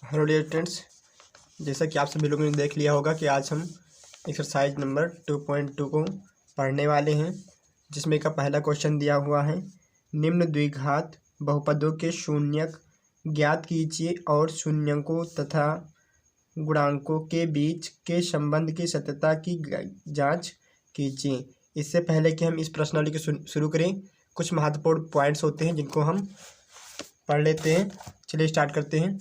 Hello dear students, जैसा कि आप सभी लोगों ने देख लिया होगा कि आज हम एक्सरसाइज नंबर 2.2 को पढ़ने वाले हैं, जिसमें का पहला क्वेश्चन दिया हुआ है। निम्न द्विघात बहुपदों के शून्यक ज्ञात कीजिए और शून्यकों तथा गुणांकों के बीच के संबंध की सत्यता की जांच कीजिए। इससे पहले कि हम इस प्रश्नावली को शुरू करें, कुछ महत्वपूर्ण पॉइंट्स होते हैं जिनको हम पढ़ लेते हैं। चलिए स्टार्ट करते हैं।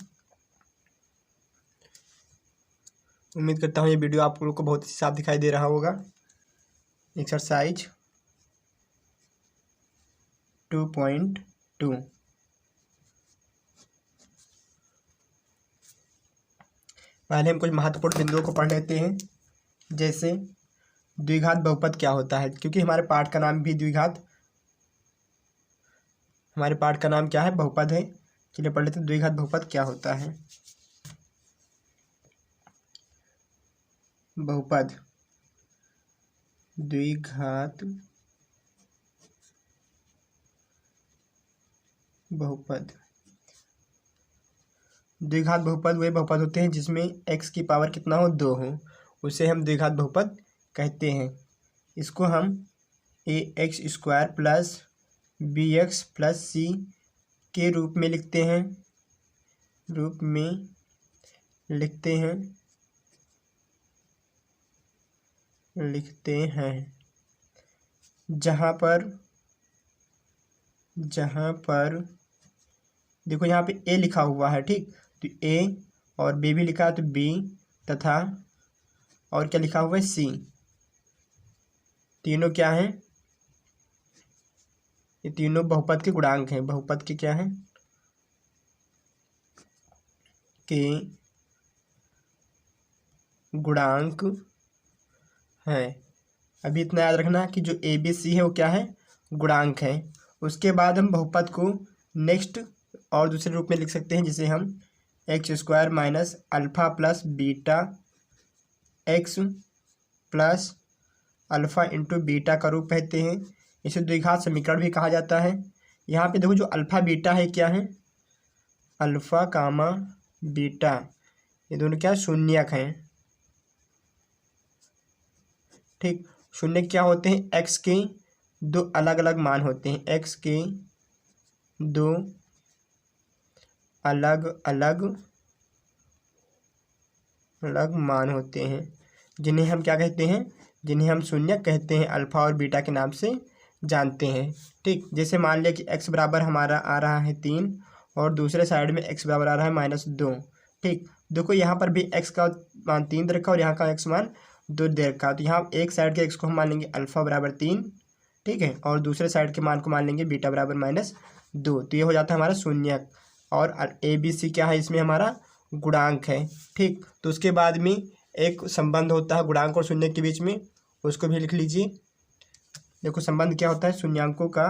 उम्मीद करता हूँ ये वीडियो आप लोगों को बहुत ही साफ दिखाई दे रहा होगा। एक्सरसाइज 2.2 पहले हम कुछ महत्वपूर्ण बिंदुओं को पढ़ लेते हैं, जैसे द्विघात बहुपद क्या होता है, क्योंकि हमारे पाठ का नाम भी हमारे पाठ का नाम क्या है, बहुपद है। चलिए पढ़ लेते हैं द्विघात बहुपद क्या होता है। बहुपद द्विघात बहुपद द्विघात बहुपद वे बहुपद होते हैं जिसमें x की पावर कितना हो, 2 हो, उसे हम द्विघात बहुपद कहते हैं। इसको हम ax² plus bx plus c के रूप में लिखते हैं जहाँ पर देखो यहाँ पे a लिखा हुआ है, ठीक, तो a और b भी लिखा है तो b तथा और क्या लिखा हुआ है, c। तीनों क्या हैं, ये तीनों बहुपद के गुणांक हैं। बहुपद के क्या हैं, के गुणांक हैं। अभी इतना याद रखना कि जो ए बी सी है वो क्या है, गुणांक है। उसके बाद हम बहुपद को नेक्स्ट और दूसरे रूप में लिख सकते हैं, जिसे हम x² minus alpha plus beta x plus alpha into beta का रूप कहते हैं। इसे द्विघात समीकरण भी कहा जाता है। यहाँ पे देखो जो अल्फ़ा बीटा है क्या है, अल्फ़ा कामा बीटा, ये दोनों क्या शून्यक हैं, ठीक। शून्य क्या होते हैं, x के दो अलग अलग मान होते हैं, x के दो अलग अलग मान होते हैं, जिन्हें हम क्या कहते हैं, जिन्हें हम शून्यक कहते हैं, अल्फ़ा और बीटा के नाम से जानते हैं, ठीक। जैसे मान लिया कि x बराबर हमारा आ रहा है 3 और दूसरे साइड में x बराबर आ रहा है -2, ठीक। देखो यहाँ पर भी x का मान 3 दे रखा और यहाँ का x मान 2 दे रखा, तो यहाँ एक साइड के x को हम मान लेंगे अल्फ़ा बराबर 3, ठीक है, और दूसरे साइड के मान को मान लेंगे बीटा बराबर -2, तो ये हो जाता है हमारा शून्यक। और ए बी सी क्या है, इसमें हमारा गुणांक है, ठीक। तो उसके बाद में एक संबंध होता है गुणांक और शून्य के बीच में, उसको भी लिख लीजिए। देखो संबंध क्या होता है, शून्यांकों का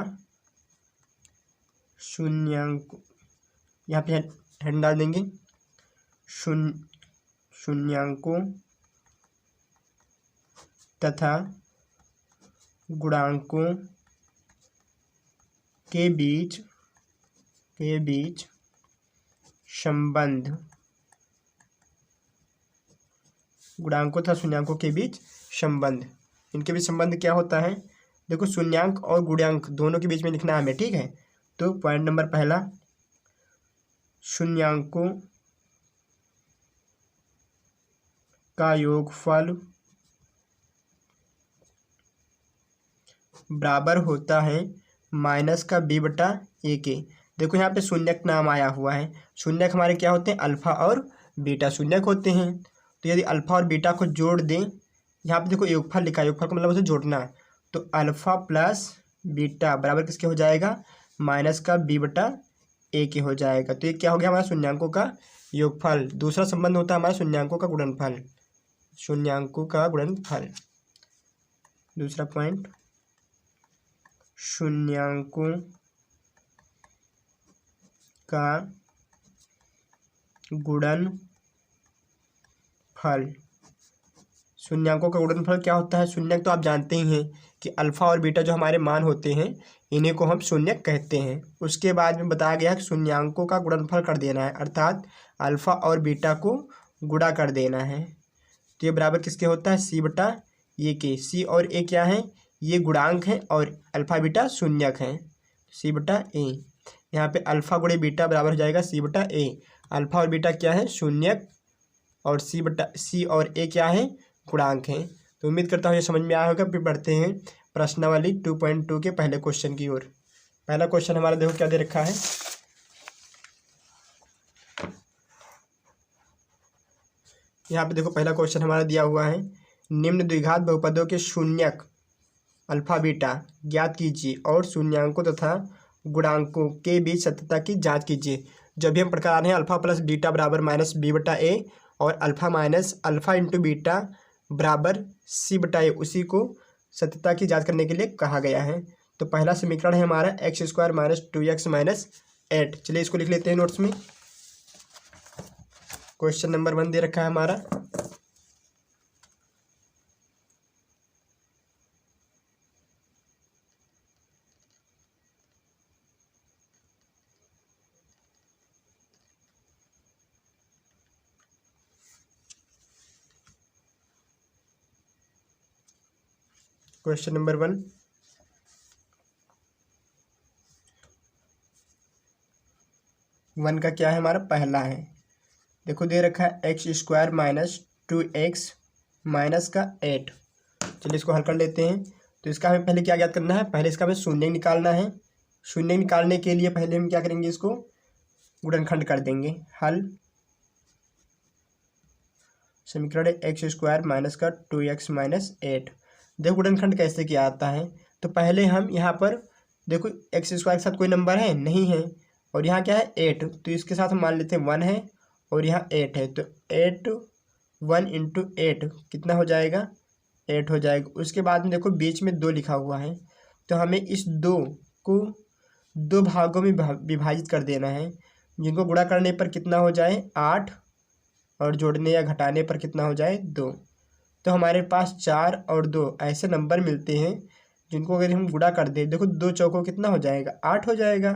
यहाँ पे हेड डाल देंगे, शून्यांकों तथा गुणांकों के बीच संबंध, गुणांकों तथा शून्यांकों के बीच संबंध, इनके बीच संबंध क्या होता है, देखो शून्यांक और गुणांक दोनों के बीच में लिखना है हमें, ठीक है। तो पॉइंट नंबर पहला, शून्यांकों का योगफल बराबर होता है माइनस का b बटा a के। देखो यहाँ पे शून्यक नाम आया हुआ है, शून्यक हमारे क्या होते हैं, अल्फ़ा और बीटा शून्यक होते हैं। तो यदि अल्फ़ा और बीटा को जोड़ दें, यहाँ पे देखो योगफल लिखा है, योगफल का मतलब उसे जोड़ना, तो अल्फ़ा प्लस बीटा बराबर किसके हो जाएगा, माइनस का b बटा a के हो जाएगा। तो ये क्या हो गया, हमारा शून्यांकों का योगफल। दूसरा संबंध होता है हमारा शून्यांकों का गुणनफल, दूसरा पॉइंट, शून्यांकों का गुणनफल, शून्यांकों का गुणनफल क्या होता है? शून्यक तो आप जानते ही हैं कि अल्फ़ा और बीटा जो हमारे मान होते हैं इन्हीं को हम शून्यक कहते हैं। उसके बाद में बताया गया कि शून्यांकों का गुणनफल कर देना है, अर्थात अल्फ़ा और बीटा को गुणा कर देना है। तो ये बराबर किसके होता है? सी बटा ये के। सी और ए क्या है? ये गुणांक हैं और अल्फ़ा बीटा शून्यक हैं। सी बटा ए, यहाँ पे अल्फ़ा गुणे बीटा बराबर हो जाएगा सी बटा ए। अल्फ़ा और बीटा क्या है? शून्यक, और सी और ए क्या है? गुणांक हैं। तो उम्मीद करता हूँ ये समझ में आया होगा। फिर बढ़ते हैं प्रश्नावली 2.2 के पहले क्वेश्चन की ओर। पहला क्वेश्चन हमारा देखो क्या दे रखा है। यहाँ पे देखो पहला क्वेश्चन हमारा दिया हुआ है, निम्न द्विघात बहुपदों के शून्यक अल्फा बीटा ज्ञात कीजिए और शून्यांकों तथा गुणांकों के बीच सत्यता की जांच कीजिए। जब भी हम पढ़कर आ रहे हैं अल्फा प्लस बीटा बराबर माइनस बी बटा ए और alpha minus alpha into beta बराबर सी बटा ए, उसी को सत्यता की जांच करने के लिए कहा गया है। तो पहला समीकरण है हमारा x square minus 2x minus 8। चलिए इसको लिख लेते हैं नोट्स में। क्वेश्चन नंबर 1 दे रखा है हमारा, क्वेश्चन नंबर 1, वन का क्या है हमारा? पहला है, देखो दे रखा है x square minus 2x minus का 8। चलिए इसको हल कर लेते हैं। तो इसका हमें पहले क्या ज्ञात करना है? पहले इसका हमें शून्य निकालना है। शून्य निकालने के लिए पहले हम क्या करेंगे? इसको गुणनखंड कर देंगे। हल समीकरण एक्स स्क्वायर माइनस का 2x माइनस 8। देखो गुणनखंड कैसे किया आता है। तो पहले हम यहाँ पर देखो एक्स स्क्वायर के साथ कोई नंबर है नहीं है, और यहाँ क्या है? 8। तो इसके साथ हम मान लेते हैं 1 है और यहाँ 8 है। तो 8 1 इंटू 8 कितना हो जाएगा? 8 हो जाएगा। उसके बाद में देखो बीच में 2 लिखा हुआ है, तो हमें इस 2 को 2 भागों में विभाजित कर देना है, जिनको गुणा करने पर कितना हो जाए? 8, और जोड़ने या घटाने पर कितना हो जाए? 2। तो हमारे पास 4 और 2 ऐसे नंबर मिलते हैं जिनको अगर हम गुणा कर दें, देखो 2 चौकों कितना हो जाएगा? 8 हो जाएगा,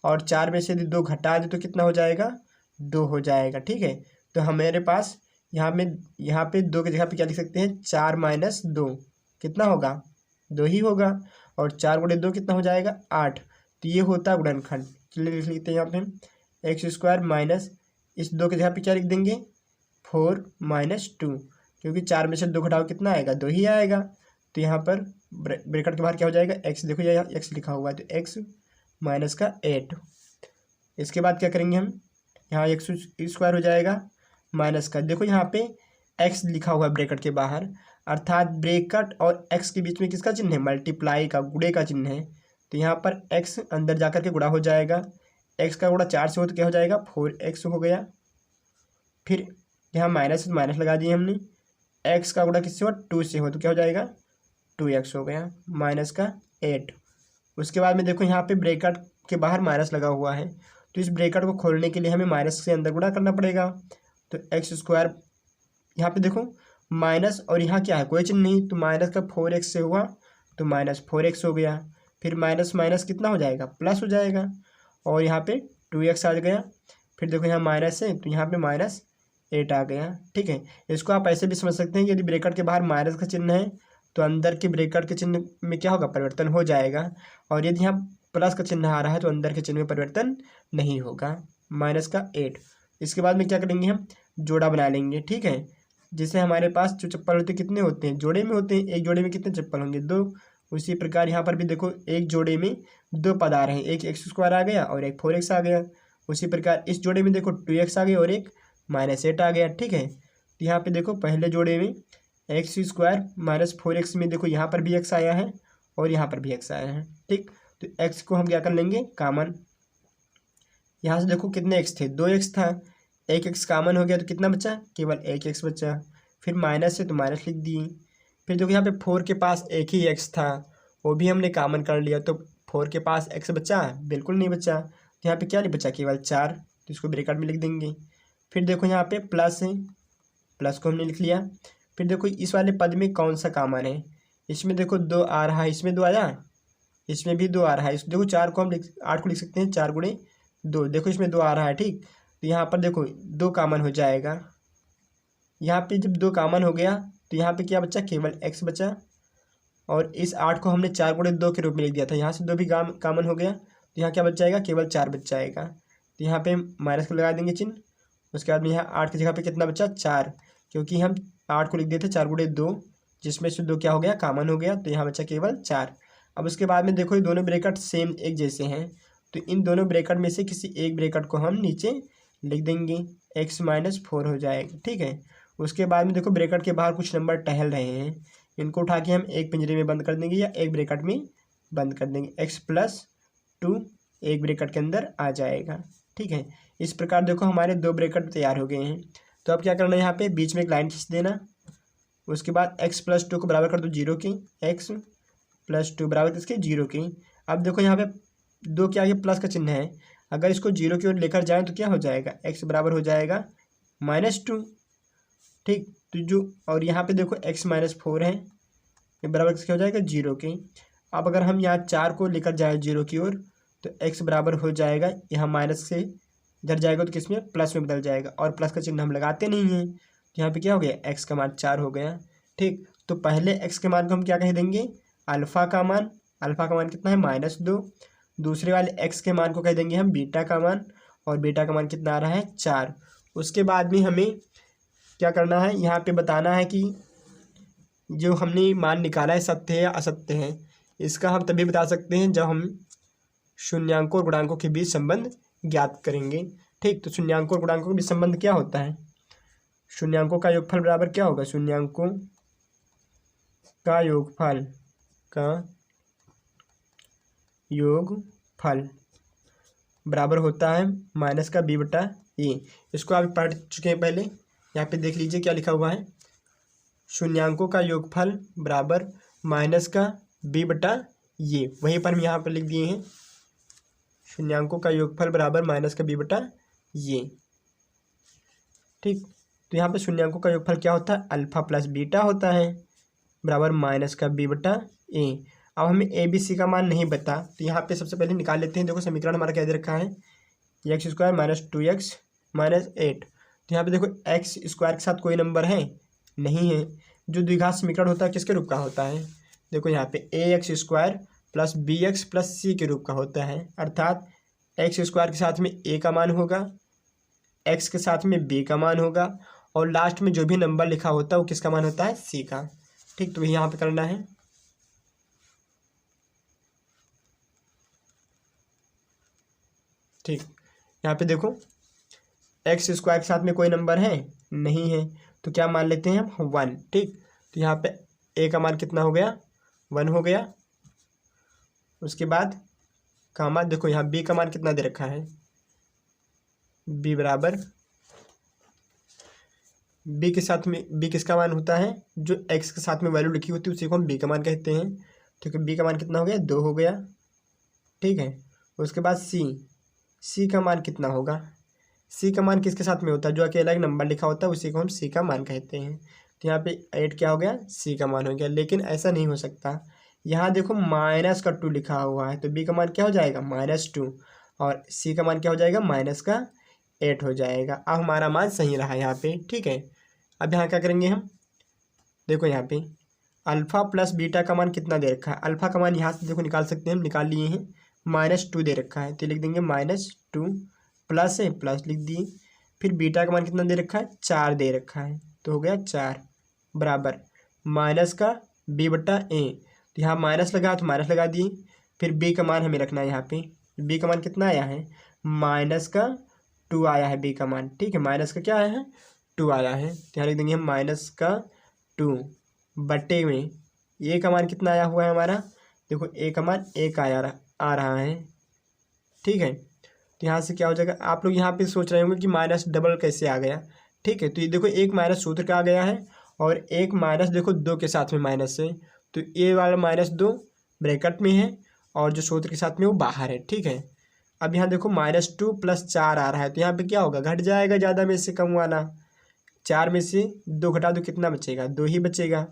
और 4 में से यदि 2 घटा दे तो कितना हो जाएगा? 2 हो जाएगा। ठीक है, तो हमारे पास यहाँ पे 2 की जगह पे क्या लिख सकते हैं? 4 माइनस 2 कितना होगा? 2 ही होगा, और 4 गुणे 2 कितना हो जाएगा? 8। तो ये होता है गुणनखंड। चलिए लिख लेते हैं यहाँ पे हम एक्स स्क्वायर माइनस इस 2 की जगह पे क्या लिख देंगे? 4 माइनस 2, क्योंकि 4 में से 2 घटाओ कितना आएगा? 2 ही आएगा। तो यहाँ पर ब्रैकेट के बाहर क्या हो जाएगा? एक्स, देखो यहाँ एक्स लिखा हुआ है, तो एक्स माइनस का 8। इसके बाद क्या करेंगे हम? यहाँ एक्स स्क्वायर हो जाएगा माइनस का, देखो यहाँ पे एक्स लिखा हुआ है ब्रैकेट के बाहर, अर्थात ब्रैकेट और एक्स के बीच में किसका चिन्ह है? मल्टीप्लाई का, गुणे का चिन्ह है। तो यहाँ पर एक्स अंदर जाकर के गुणा हो जाएगा। एक्स का गुणा 4 से हो तो क्या हो जाएगा? 4x हो गया। फिर यहाँ माइनस माइनस लगा दिए हमने। एक्स का गुणा किससे हो? 2 से हो तो क्या हो जाएगा? 2x हो गया माइनस का 8। उसके बाद में देखो यहाँ पे ब्रैकेट के बाहर माइनस लगा हुआ है, तो इस ब्रैकेट को खोलने के लिए हमें माइनस से अंदर गुणा करना पड़ेगा। तो एक्स स्क्वायर, यहाँ पे देखो माइनस और यहाँ क्या है? कोई चिन्ह नहीं, तो माइनस का 4x से हुआ तो माइनस 4x हो गया। फिर माइनस माइनस कितना हो जाएगा? प्लस हो जाएगा, और यहाँ पे 2x आ गया। फिर देखो यहाँ माइनस है तो यहाँ पे माइनस 8 आ गया। ठीक है, इसको आप ऐसे भी समझ सकते हैं कि यदि ब्रैकेट के बाहर माइनस का चिन्ह है तो अंदर के ब्रैकेट के चिन्ह में क्या होगा? परिवर्तन हो जाएगा, और यदि यहाँ प्लस का चिन्ह आ रहा है तो अंदर के चिन्ह में परिवर्तन नहीं होगा। माइनस का 8। इसके बाद में क्या करेंगे? हम जोड़ा बना लेंगे। ठीक है, जिससे हमारे पास जो चप्पल होते हैं कितने होते हैं? जोड़े में होते हैं। एक जोड़े में कितने चप्पल होंगे? 2। उसी प्रकार यहाँ पर भी देखो एक जोड़े में 2 पद आ रहे हैं, एक एक्स स्क्वायर आ गया और एक 4x आ गया। उसी प्रकार इस जोड़े में देखो 2x आ गया और एक माइनस 8 आ गया। ठीक है, तो यहाँ पे देखो पहले जोड़े में एक्स स्क्वायर माइनस 4x में देखो यहाँ पर भी x आया है और यहाँ पर भी x आया है। ठीक, तो x को हम क्या कर लेंगे? कॉमन। यहाँ से देखो कितने x थे? 2x था, एक x कॉमन हो गया तो कितना बचा? केवल एक x बचा। फिर माइनस से तो माइनस लिख दिए। फिर देखो यहाँ पे 4 के पास एक ही x था, वो भी हमने कॉमन कर लिया, तो 4 के पास x बचा? बिल्कुल नहीं बचा। तो यहाँ पे क्या नहीं बचा? केवल 4, तो इसको ब्रैकेट में लिख देंगे। फिर देखो यहाँ पे प्लस है, प्लस को हमने लिख लिया। फिर देखो इस वाले पद में कौन सा कॉमन है, इसमें देखो 2 आ रहा है, इसमें 2 आया, इसमें भी 2 आ रहा है। इस देखो 4 को हम 8 को लिख सकते हैं 4 गुणे 2, देखो इसमें 2 आ रहा है। ठीक, तो यहाँ पर देखो 2 कॉमन हो जाएगा। यहाँ पे जब 2 कॉमन हो गया तो यहाँ पे क्या बचा, केवल x बचा। और इस 8 को हमने 4 गुणे 2 के रूप में लिख दिया था, यहाँ से 2 भी कॉमन हो गया तो यहाँ क्या बच जाएगा, केवल 4 बच जाएगा। तो यहाँ पे माइनस का लगा देंगे चिन्ह। उसके बाद में यहाँ 8 की जगह पे कितना बचा, 4, क्योंकि हम 8 को लिख दिए थे 4 गुणे 2, जिसमें से 2 क्या हो गया, कॉमन हो गया, तो यहाँ बचा केवल 4। अब उसके बाद में देखो ये दोनों ब्रैकेट सेम एक जैसे हैं, तो इन दोनों ब्रैकेट में से किसी एक ब्रैकेट को हम नीचे लिख देंगे, x-4 हो जाएगा। ठीक है, उसके बाद में देखो ब्रैकेट के बाहर कुछ नंबर टहल रहे हैं, इनको उठा के हम एक पिंजरे में बंद कर देंगे या एक ब्रैकेट में बंद कर देंगे, x+2 एक ब्रैकेट के अंदर आ जाएगा। ठीक है, इस प्रकार देखो हमारे 2 ब्रैकेट तैयार हो गए हैं। तो अब क्या करना है, यहाँ पे बीच में एक लाइन खींच देना। उसके बाद x+2 को बराबर कर दो 0 के, x+2 बराबर किसके, 0 के। अब देखो यहाँ पे 2 क्या, ये प्लस का चिन्ह है, अगर इसको 0 की ओर लेकर जाएँ तो क्या हो जाएगा, x बराबर हो जाएगा -2। ठीक, तो जो और यहाँ पे देखो x-4 है, ये बराबर किसके हो जाएगा, 0 के। अब अगर हम यहाँ 4 को लेकर जाए 0 की ओर तो x बराबर हो जाएगा, यहाँ माइनस से इधर जाएगा तो किस में, प्लस में बदल जाएगा, और प्लस का चिन्ह हम लगाते नहीं हैं, तो यहाँ पे क्या हो गया, x का मान 4 हो गया। ठीक, तो पहले x के मान को हम क्या कह देंगे, अल्फ़ा का मान। अल्फ़ा का मान कितना है, -2। दूसरे वाले x के मान को कह देंगे हम बीटा का मान, और बीटा का मान कितना आ रहा है, 4। उसके बाद में हमें क्या करना है, यहाँ पे बताना है कि जो हमने मान निकाला है सत्य है या असत्य है। इसका हम तभी बता सकते हैं जब हम शून्यांकों और गुणांकों के बीच संबंध ज्ञात करेंगे। ठीक, तो शून्यांकों और गुणांकों के बीच संबंध क्या होता है, शून्यांकों का योगफल बराबर क्या होगा, शून्यांकों का योगफल बराबर होता है माइनस का b/a। इसको आप पढ़ चुके हैं पहले, यहाँ पे देख लीजिए क्या लिखा हुआ है, शून्यांकों का योगफल बराबर माइनस का b/a। वहीं पर हम यहाँ पर लिख दिए हैं, शून्यांकों का योगफल बराबर माइनस का b/a। ठीक, तो यहाँ पे शून्यांकों का योगफल क्या होता है, अल्फ़ा प्लस बीटा होता है, बराबर माइनस का b/a। अब हमें a b c का मान नहीं बता, तो यहाँ पे सबसे पहले निकाल लेते हैं। देखो समीकरण हमारा क्या दे रखा है, x² - 2x - 8। तो यहाँ पे देखो x² के साथ कोई नंबर है नहीं है, जो द्विघात समीकरण होता है किसके रूप का होता है, देखो यहाँ पे ax² + bx + c के रूप का होता है, अर्थात x² के साथ में a का मान होगा, x के साथ में b का मान होगा, और लास्ट में जो भी नंबर लिखा होता है वो किसका मान होता है, c का। ठीक, तो वही यहाँ पे करना है। ठीक, यहाँ पे देखो x² के साथ में कोई नंबर है नहीं है, तो क्या मान लेते हैं हम, 1। ठीक, तो यहाँ पे a का मान कितना हो गया, 1 हो गया। उसके बाद कामा, देखो यहाँ b का मान कितना दे रखा है, b बराबर, b के साथ में b किसका मान होता है, जो x के साथ में वैल्यू लिखी होती है उसी को हम b का मान कहते हैं। ठीक है, b का मान कितना हो गया, 2 हो गया। ठीक है, उसके बाद c का मान कितना होगा, c का मान किसके साथ में होता है, जो अकेला एक नंबर लिखा होता है उसी को हम c का मान कहते हैं। तो यहाँ पे 8 क्या हो गया, c का मान हो गया। लेकिन ऐसा नहीं हो सकता, यहाँ देखो -2 लिखा हुआ है, तो b का मान क्या हो जाएगा, -2, और c का मान क्या हो जाएगा, -8 हो जाएगा। अब हमारा मान सही रहा यहाँ पे। ठीक है, अब यहाँ क्या करेंगे हम, देखो यहाँ पे अल्फ़ा प्लस बीटा का मान कितना दे रखा है, अल्फ़ा का मान यहाँ से देखो निकाल सकते हैं, हम निकाल लिए हैं, -2 दे रखा है, तो लिख देंगे -2 प्लस है, प्लस लिख दिए। फिर बीटा का मान कितना दे रखा है, 4 दे रखा है, तो हो गया 4 बराबर माइनस का b/a। तो यहाँ माइनस लगा तो माइनस लगा दिए। फिर b का मान हमें रखना है, यहाँ पे b का मान कितना आया है, -2 आया है b का मान। ठीक है, माइनस का क्या आया है, 2 आया है, तो यहाँ लिख देंगे हम -2 बटे में a का मान कितना आया हुआ है हमारा, देखो a का मान 1 आ रहा है। ठीक है, तो यहाँ से क्या हो जाएगा, आप लोग यहाँ पे सोच रहे होंगे कि माइनस डबल कैसे आ गया। ठीक है, तो ये देखो एक माइनस सूत्र का आ गया है, और एक माइनस देखो 2 के साथ में माइनस है, तो ये वाला -2 ब्रैकेट में है और जो सूत्र के साथ में वो बाहर है। ठीक है, अब यहाँ देखो -2 + 4 आ रहा है, तो यहाँ पे क्या होगा, घट जाएगा ज़्यादा में से कम वाला, 4 में से 2 घटा दो कितना बचेगा, 2 ही बचेगा।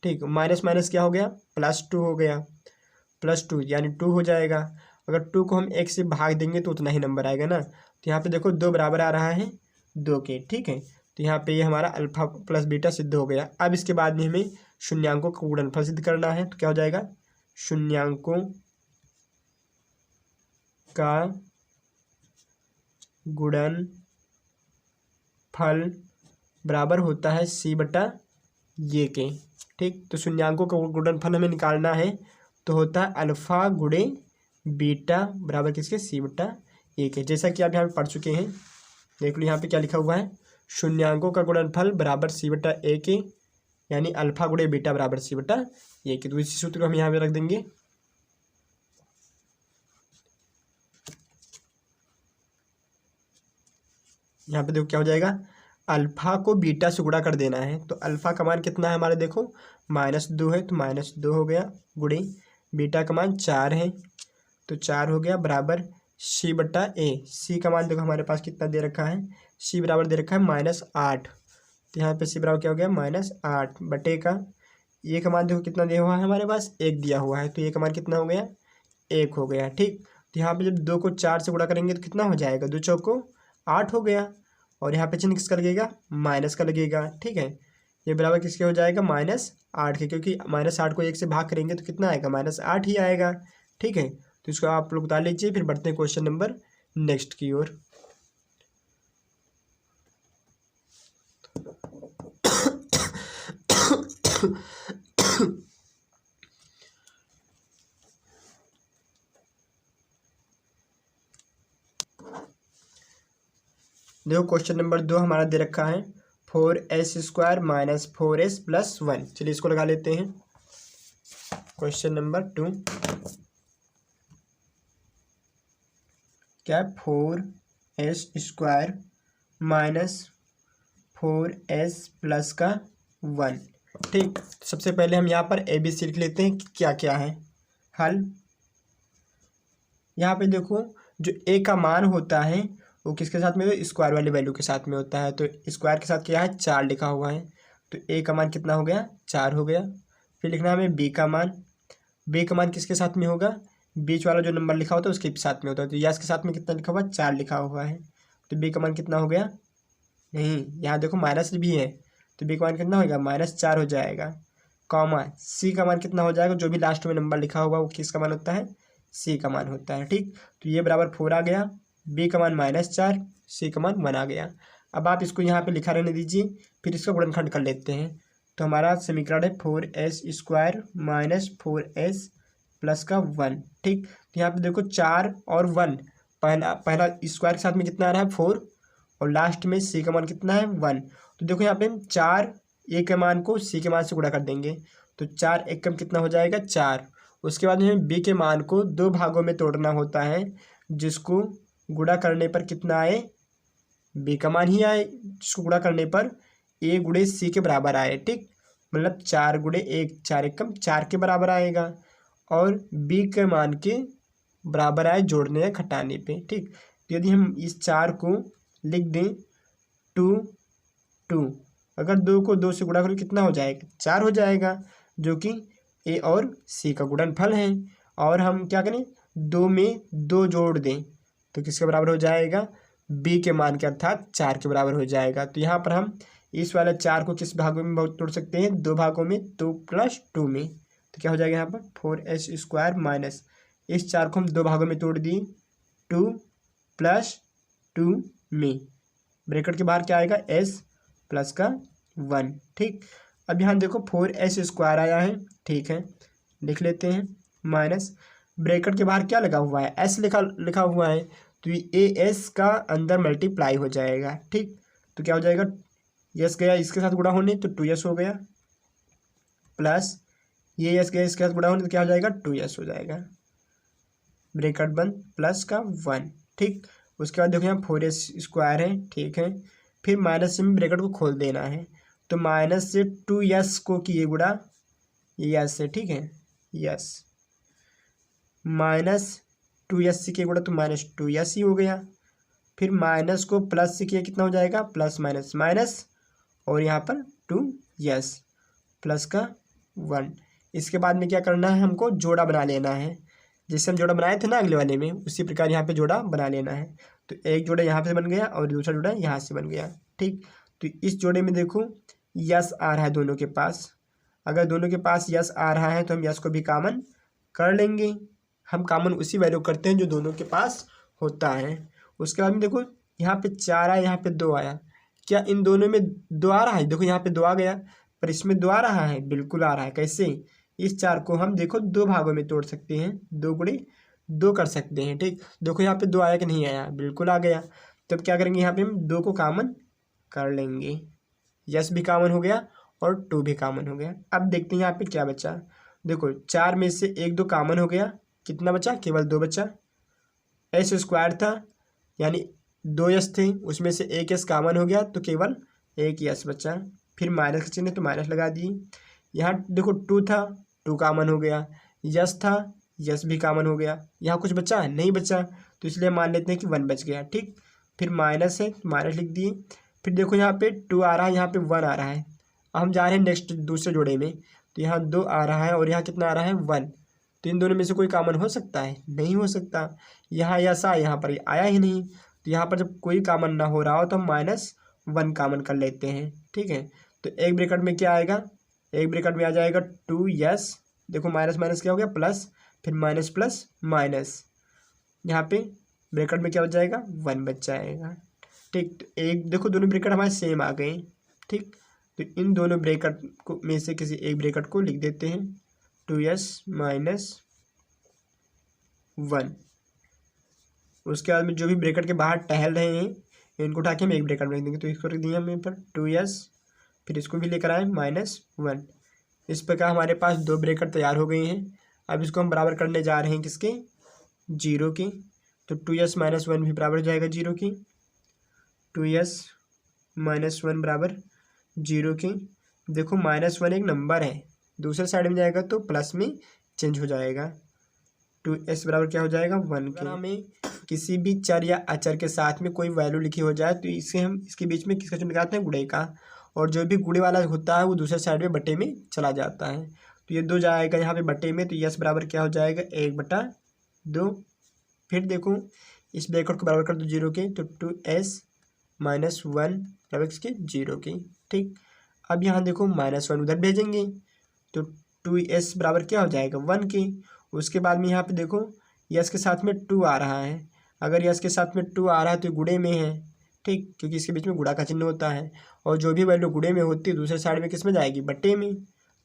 ठीक, माइनस माइनस क्या हो गया, +2 हो गया, +2 यानी 2 हो जाएगा। अगर 2 को हम 1 से भाग देंगे तो उतना ही नंबर आएगा ना। तो यहाँ पे देखो 2 बराबर आ रहा है 2 के। ठीक है, तो यहाँ पे ये हमारा अल्फा प्लस बीटा सिद्ध हो गया। अब इसके बाद में हमें शून्यांकों का गुणनफल सिद्ध करना है। तो क्या हो जाएगा, शून्यांकों का गुणनफल बराबर होता है C/ये के। ठीक, तो शून्यांकों का गुणनफल हमें निकालना है, तो होता है अल्फा गुणे बीटा बराबर किसके, C/ए के। जैसा कि आप यहाँ पे पढ़ चुके हैं, देख लो यहाँ पे क्या लिखा हुआ है, शून्यांकों का गुणनफल बराबर C/ए के, यानी अल्फा गुणे बीटा बराबर C/ए के। तो इसी सूत्र को हम यहाँ पे रख देंगे। यहाँ पे देखो क्या हो जाएगा, अल्फा को बीटा से गुणा कर देना है। तो अल्फा का मान कितना है हमारे, देखो -2 है, तो -2 हो गया, गुणे बीटा का मान 4 है, तो 4 हो गया, बराबर C/ए। C का मान देखो हमारे पास कितना दे रखा है, C बराबर दे रखा है -8। तो यहाँ पे C बराबर क्या हो गया, -8 बटे का ए का मान देखो कितना दिया हुआ है हमारे पास, 1 दिया हुआ है, तो ए का मान कितना हो गया, 1 हो गया। ठीक, तो यहाँ पे जब 2 को 4 से गुणा करेंगे तो कितना हो जाएगा, 2 चौको 8 हो गया, और यहाँ पे चिन्ह किसका लगेगा, माइनस का लगेगा। ठीक है, ये बराबर किसके हो जाएगा, -8 के, क्योंकि -8 को 1 से भाग करेंगे तो कितना आएगा, -8 ही आएगा। ठीक है, तो इसको आप लोग उतार लीजिए। फिर बढ़ते हैं क्वेश्चन नंबर नेक्स्ट की ओर। देखो क्वेश्चन नंबर 2 हमारा दे रखा है 4s² - 4s + 1। चलिए इसको लगा लेते हैं। क्वेश्चन नंबर 2 क्या, 4s² - 4s + 1। ठीक, सबसे पहले हम यहाँ पर ABC लिख लेते हैं कि क्या क्या है हल। यहाँ पे देखो जो a का मान होता है वो किसके साथ में, स्क्वायर वाली वैल्यू के साथ में होता है। तो स्क्वायर के साथ क्या है, 4 लिखा हुआ है, तो a का मान कितना हो गया, 4 हो गया। फिर लिखना है हमें b का मान। b का मान किसके साथ में होगा, बीच वाला जो नंबर लिखा होता है उसके साथ में होता है। तो यस के साथ में कितना लिखा हुआ है, 4 लिखा हुआ है, तो b का मान कितना हो गया, नहीं यहाँ देखो माइनस भी है, तो b का मान कितना होगा, -4 हो जाएगा। कॉमा c का मान कितना हो जाएगा, जो भी लास्ट में नंबर लिखा होगा वो किसका मान होता है, c का मान होता है। ठीक, तो ये बराबर 4 आ गया, b का मान -4, c का मान 1 आ गया। अब आप इसको यहाँ पे लिखा रहने दीजिए, फिर इसका गुणनखंड कर लेते हैं। तो हमारा समीकरण है 4s² - 4s + 1। ठीक, तो यहाँ पे देखो 4 और 1, पहला स्क्वायर के साथ में कितना आ रहा है, 4, और लास्ट में c का मान कितना है, 1। तो देखो यहाँ पे हम 4 a के मान को c के मान से गुणा कर देंगे, तो 4 एकम कितना हो जाएगा, 4। उसके बाद हमें b के मान को 2 भागों में तोड़ना होता है, जिसको गुणा करने पर कितना आए, b का मान ही आए, जिसको गुणा करने पर a गुणे c के बराबर आए। ठीक, मतलब 4 गुणे 1, 4 एकम 4 के बराबर आएगा, और b के मान के बराबर आए जोड़ने या घटाने पे। ठीक, तो यदि हम इस 4 को लिख दें 2 2, अगर 2 को 2 से गुणा करें कितना हो जाएगा, 4 हो जाएगा, जो कि a और c का गुणनफल है। और हम क्या करें, 2 में 2 जोड़ दें तो किसके बराबर हो जाएगा, b के मान के, अर्थात 4 के बराबर हो जाएगा। तो यहाँ पर हम इस वाले 4 को किस भागों में तोड़ सकते हैं, 2 भागों में, 2 + 2 में। तो क्या हो जाएगा यहाँ पर 4s² माइनस, इस 4 को हम 2 भागों में तोड़ दिए, 2 + 2 में, ब्रैकेट के बाहर क्या आएगा, s + 1। ठीक, अब यहाँ देखो 4s² आया है, ठीक है, लिख लेते हैं, माइनस ब्रैकेट के बाहर क्या लगा हुआ है, s लिखा हुआ है, तो ये as का अंदर मल्टीप्लाई हो जाएगा। ठीक, तो क्या हो जाएगा, यस गया इसके साथ गुणा होने तो 2s हो गया, प्लस ये यस गया इसके साथ गुणा होने तो क्या हो जाएगा, 2s हो जाएगा, ब्रैकेट बंद, प्लस का 1। ठीक, उसके बाद देखो यहाँ 4s² है, ठीक है, फिर माइनस से ब्रैकेट को खोल देना है, तो माइनस से 2s को किए गुणा, ये यस है, ठीक है, यस -2s से किए गुणा तो -2s ही हो गया, फिर माइनस को प्लस से किया कितना हो जाएगा, प्लस माइनस माइनस, और यहाँ पर 2s प्लस का 1। इसके बाद में क्या करना है, हमको जोड़ा बना लेना है। जैसे हम जोड़ा बनाए थे ना अगले वाले में, उसी प्रकार यहाँ पे जोड़ा बना लेना है। तो एक जोड़ा यहाँ पे बन गया और दूसरा जोड़ा यहाँ से बन गया। ठीक, तो इस जोड़े में देखो यस आ रहा है दोनों के पास। अगर दोनों के पास यस आ रहा है तो हम यस को भी कॉमन कर लेंगे। हम कॉमन उसी वैल्यू करते हैं जो दोनों के पास होता है। उसके बाद में देखो यहाँ पे 4 आया, यहाँ पे 2 आया। क्या इन दोनों में 2 आ रहा है? देखो यहाँ पे 2 आ गया, पर इसमें 2 आ रहा है, बिल्कुल आ रहा है। कैसे? इस 4 को हम देखो 2 भागों में तोड़ सकते हैं, 2 गुणे 2 कर सकते हैं। ठीक, देखो यहाँ पे 2 आया कि नहीं आया? बिल्कुल आ गया। तब क्या करेंगे, यहाँ पे हम 2 को कॉमन कर लेंगे। यस भी कॉमन हो गया और 2 भी कॉमन हो गया। अब देखते हैं यहाँ पे क्या बचा। देखो 4 में से 1 2 कॉमन हो गया, कितना बचा? केवल 2 बचा। एस स्क्वायर था यानी 2 यस थे, उसमें से 1 यस कॉमन हो गया तो केवल 1 यस बचा। फिर माइनस का चिन्ह तो माइनस लगा दिए। यहाँ देखो 2 था, 2 कॉमन हो गया। यस था, यस भी कॉमन हो गया। यहाँ कुछ बचा? नहीं बचा, तो इसलिए मान लेते हैं कि 1 बच गया। ठीक, फिर माइनस है, माइनस लिख दिए। फिर देखो यहाँ पे 2 आ रहा है, यहाँ पे 1 आ रहा है। अब हम जा रहे हैं नेक्स्ट दूसरे जोड़े में, तो यहाँ 2 आ रहा है और यहाँ कितना आ रहा है? 1। तो इन दोनों में से कोई कॉमन हो सकता है? नहीं हो सकता। यहाँ यस आया, यहाँ पर आया ही नहीं। तो यहाँ पर जब कोई कॉमन ना हो रहा हो तो हम -1 कॉमन कर लेते हैं। ठीक है, तो एक ब्रैकेट में क्या आएगा? एक ब्रैकेट में आ जाएगा 2s। देखो माइनस माइनस क्या हो गया? प्लस, फिर माइनस प्लस माइनस। यहाँ पे ब्रैकेट में क्या हो जाएगा? 1 बच जाएगा। ठीक, तो एक देखो दोनों ब्रैकेट हमारे सेम आ गए। ठीक, तो इन दोनों ब्रैकेट को में से किसी एक ब्रैकेट को लिख देते हैं 2s माइनस 1। उसके बाद में जो भी ब्रैकेट के बाहर टहल रहे हैं इनको उठा के हम एक ब्रैकेट में रख देंगे। तो इसको रख दिया हमें पर 2s, फिर इसको भी लेकर आए -1। इस प्रकार हमारे पास 2 ब्रैकेट तैयार हो गए हैं। अब इसको हम बराबर करने जा रहे हैं किसके? 0 की। तो 2s माइनस 1 भी बराबर हो जाएगा 0 की। 2s माइनस 1 बराबर 0 की। देखो -1 एक नंबर है, दूसरे साइड में जाएगा तो प्लस में चेंज हो जाएगा। 2s बराबर क्या हो जाएगा? 1 के। हमें किसी भी चर या अचर के साथ में कोई वैल्यू लिखी हो जाए तो इसे हम इसके बीच में किसका चिन्ह लगाते हैं? गुणे का। और जो भी गुणे वाला होता है वो दूसरे साइड में बटे में चला जाता है। तो ये 2 जाएगा यहाँ पे बटे में, तो यस बराबर क्या हो जाएगा? 1/2। फिर देखो इस ब्रैकेट को बराबर कर दो 0 के, तो 2s माइनस 1 बराबर किसके? 0 के। ठीक, अब यहाँ देखो -1 उधर भेजेंगे तो 2s बराबर क्या हो जाएगा? 1 के। उसके बाद में यहाँ पे देखो यस के साथ में 2 आ रहा है। अगर यस के साथ में 2 आ रहा है तो गुणे में है। ठीक, क्योंकि इसके बीच में गुणा का चिन्ह होता है और जो भी वैल्यू गुणे में होती है दूसरे साइड में किस में जाएगी? बटे में।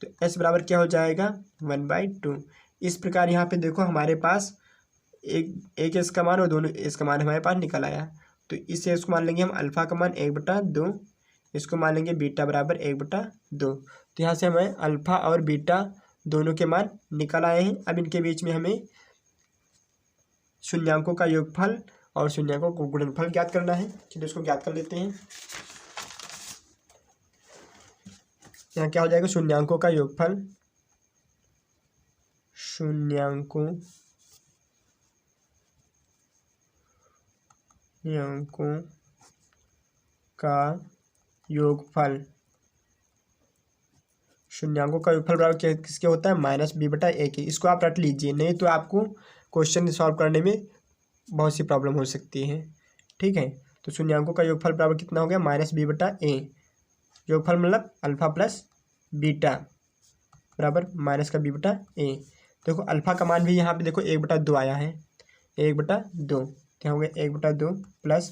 तो s बराबर क्या हो जाएगा? 1/2। इस प्रकार यहाँ पे देखो हमारे पास एक एस का मान और दोनों एस का मान हमारे पास निकल आया। तो इस एस को मान लेंगे हम अल्फा का मान 1/2, इसको मान लेंगे बीटा बराबर 1/2। तो यहाँ से हमें अल्फा और बीटा दोनों के मान निकल आए हैं। अब इनके बीच में हमें शून्यांकों का योगफल और शून्यांकों का गुणनफल ज्ञात करना है। चलिए इसको ज्ञात कर लेते हैं। यहाँ क्या हो जाएगा? शून्यांकों का योगफल, शून्यांकों का योगफल। शून्यांकों का योगफल बराबर किसके होता है? -b/a के। इसको आप रट लीजिए, नहीं तो आपको क्वेश्चन सॉल्व करने में बहुत सी प्रॉब्लम हो सकती है। ठीक है, तो शून्यांकों का योगफल बराबर कितना हो गया? -b/a। योगफल मतलब अल्फा प्लस बीटा बराबर माइनस का b/a। देखो अल्फा का मान भी यहाँ पे देखो 1/2 आया है, 1/2। क्या हो गया? 1/2 प्लस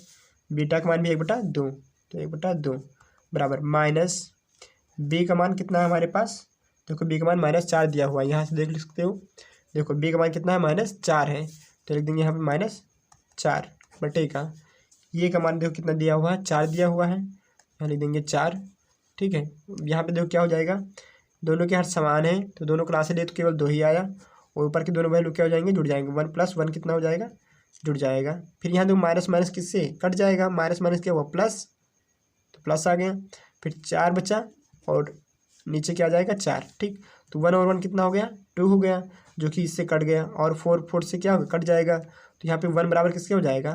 बीटा का मान भी 1/2, तो 1/2 बराबर माइनस बी का मान कितना है हमारे पास? देखो बी का मान -4 दिया हुआ है, यहाँ से देख सकते हो। देखो बी का मान कितना है? -4 है, तो लिख देंगे यहाँ पे -4 बटे का। ये का मान देखो कितना दिया हुआ है? 4 दिया हुआ है, यहाँ लिख देंगे 4। ठीक है, यहाँ पे देखो क्या हो जाएगा? दोनों के हर समान है तो दोनों को से ले तो केवल 2 ही आया, और ऊपर के दोनों वैल्यू क्या हो जाएंगे? जुड़ जाएंगे। 1 + 1 कितना हो जाएगा? जुड़ जाएगा। फिर यहाँ देखो माइनस माइनस किससे कट जाएगा? माइनस माइनस क्या हुआ? प्लस, तो प्लस आ गया। फिर 4 बचा और नीचे क्या आ जाएगा? 4। ठीक, तो 1 और 1 कितना हो गया? 2 हो गया, जो कि इससे कट गया। और 4 से क्या होगा? कट जाएगा। तो यहाँ पे 1 बराबर किसके हो जाएगा?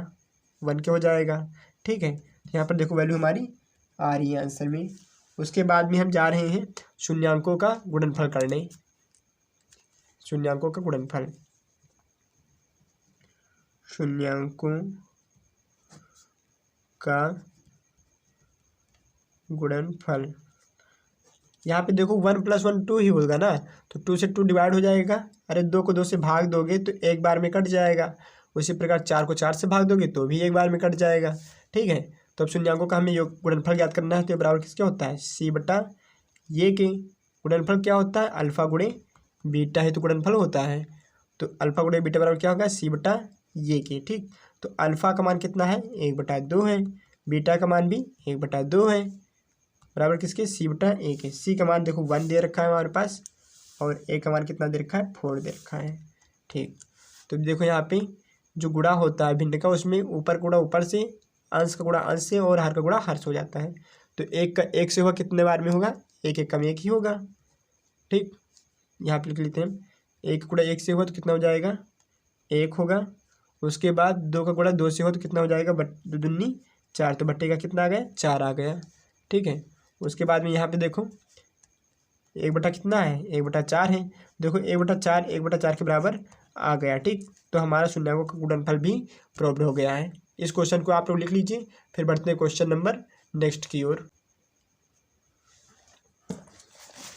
1 के हो जाएगा। ठीक है, तो यहाँ पर देखो वैल्यू हमारी आ रही है आंसर में उसके बाद में हम जा रहे हैं शून्यांकों का गुणनफल करने। शून्यांकों का गुणनफल, शून्यांकों का गुणनफल। यहाँ पे देखो 1 + 1 2 ही होगा ना, तो 2 से 2 डिवाइड हो जाएगा। अरे 2 को 2 से भाग दोगे तो एक बार में कट जाएगा। उसी प्रकार 4 को 4 से भाग दोगे तो भी एक बार में कट जाएगा। ठीक है, तो अब शून्यांकों का हमें योग गुणनफल ज्ञात करना है। तो बराबर किसके होता है, सी बटा ये के। गुणनफल क्या होता है, अल्फा गुणे बीटा है तो गुणनफल होता है। तो अल्फा गुणे बीटा बराबर क्या होगा, सी बटा ये के। ठीक, तो अल्फा का मान कितना है, 1/2 है। बीटा का मान भी 1/2 है, बराबर किसके, सी बटा ए के। सी का मान देखो 1 दे रखा है हमारे पास, और ए का मान कितना दे रखा है, 4 दे रखा है। ठीक, तो देखो यहाँ पे जो गुणा होता है भिन्न का, उसमें ऊपर का गुणा ऊपर से, अंश का गुणा अंश से, और हर का गुणा हर से हो जाता है। तो एक का एक से होगा, कितने बार में होगा, एक एक कम एक ही होगा। ठीक, यहाँ पे लिख लेते हैं, एक का गुणा एक से होगा तो कितना हो जाएगा, एक होगा। उसके बाद 2 का गुणा 2 से हो तो कितना हो जाएगा, 2 दूनी 4, तो बट्टे का कितना आ गया, 4 आ गया। ठीक है, उसके बाद में यहाँ पे देखो 1 कितना है, 1/4 है। देखो 1/4 1/4 के बराबर आ गया। ठीक, तो हमारा शून्यांकों का गुणनफल भी प्राप्त हो गया है। इस क्वेश्चन को आप लोग लिख लीजिए। फिर बढ़ते हैं क्वेश्चन नंबर नेक्स्ट की ओर।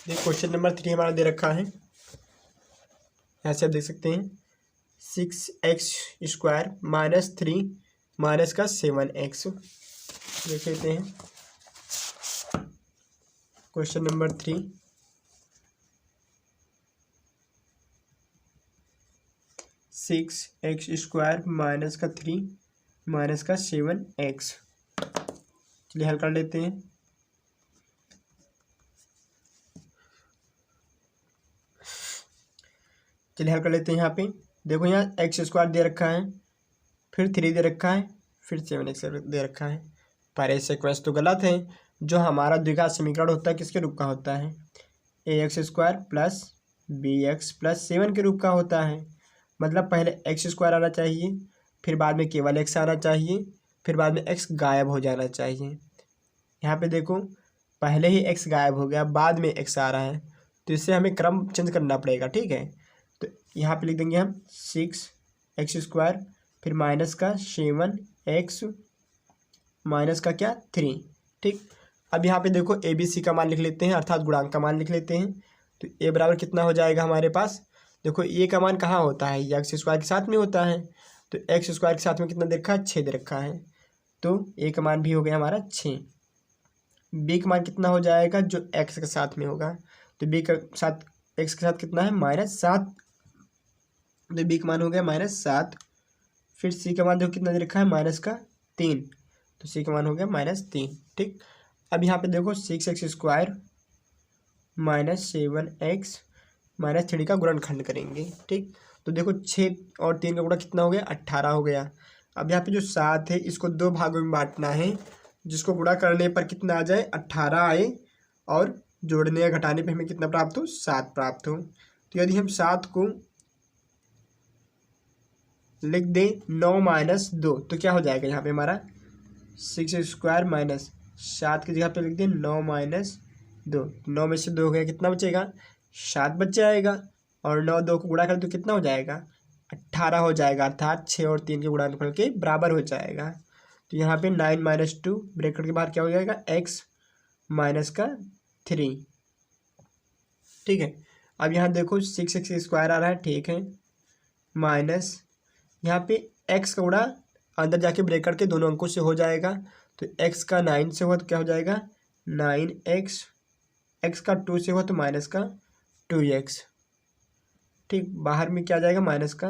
ये क्वेश्चन नंबर 3 हमारा दे रखा है, यहाँ से आप देख सकते हैं 6x² - 3 माइनस का 7x। देख लेते हैं क्वेश्चन नंबर 3। 6x² माइनस का 3 माइनस का 7x। चलिए हल कर लेते हैं। चलिए हल कर लेते हैं। यहाँ पे देखो, यहाँ x² दे रखा है, फिर 3 दे रखा है, फिर 7x दे रखा है। पर सीक्वेंस तो गलत है। जो हमारा द्विघात समीकरण होता है किसके रूप का होता है, ax² + bx + 7 के रूप का होता है। मतलब पहले x² आना चाहिए, फिर बाद में केवल x आना चाहिए, फिर बाद में x गायब हो जाना चाहिए। यहाँ पे देखो पहले ही x गायब हो गया, बाद में x आ रहा है, तो इससे हमें क्रम चेंज करना पड़ेगा। ठीक है, तो यहाँ पे लिख देंगे हम 6x² फिर माइनस का 7x माइनस का क्या 3। ठीक, अब यहाँ पे देखो ए बी सी का मान लिख लेते हैं, अर्थात गुणांक का मान लिख लेते हैं। तो ए बराबर कितना हो जाएगा हमारे पास, देखो ए का मान कहाँ होता है, ये x² के साथ में होता है। तो x² के साथ में कितना दे रखा है, 6 दे रखा है, तो ए का मान भी हो गया हमारा 6। बी का मान कितना हो जाएगा, जो x के साथ में होगा, तो बी का साथ x के साथ कितना है, -7, तो बी का मान हो गया -7। फिर सी का मान देखो कितना दे रखा है, -3, तो सी का मान हो गया -3। ठीक, अब यहाँ पे देखो 6x² - 7x - 3 का गुणनखंड करेंगे। ठीक, तो देखो 6 और 3 का गुणा कितना हो गया, 18 हो गया। अब यहाँ पे जो 7 है इसको 2 भागों में बांटना है, जिसको गुणा करने पर कितना आ जाए, 18 आए, और जोड़ने या घटाने पे हमें कितना प्राप्त हो, 7 प्राप्त हो। तो यदि हम 7 को लिख दें 9 - 2, तो क्या हो जाएगा, यहाँ पे हमारा 6² - 7 की जगह पे लिख दें 9 - 2। 9 में से 2 हो गया, कितना बचेगा, 7 बच जाएगा। और 9 2 को गुणा करें तो कितना हो जाएगा, 18 हो जाएगा, अर्थात 6 और 3 के गुणनफल के बराबर हो जाएगा। तो यहाँ पे 9 - 2 ब्रैकेट के बाहर क्या हो जाएगा, x माइनस का 3। ठीक है, अब यहाँ देखो 6x² आ रहा है, ठीक है, माइनस यहाँ पे x का गुणा अंदर जाके ब्रैकेट के दोनों अंकों से हो जाएगा। तो x का 9 से हुआ तो क्या हो जाएगा, 9x, x का 2 से हुआ तो माइनस का 2x। ठीक, बाहर में क्या आ जाएगा, माइनस का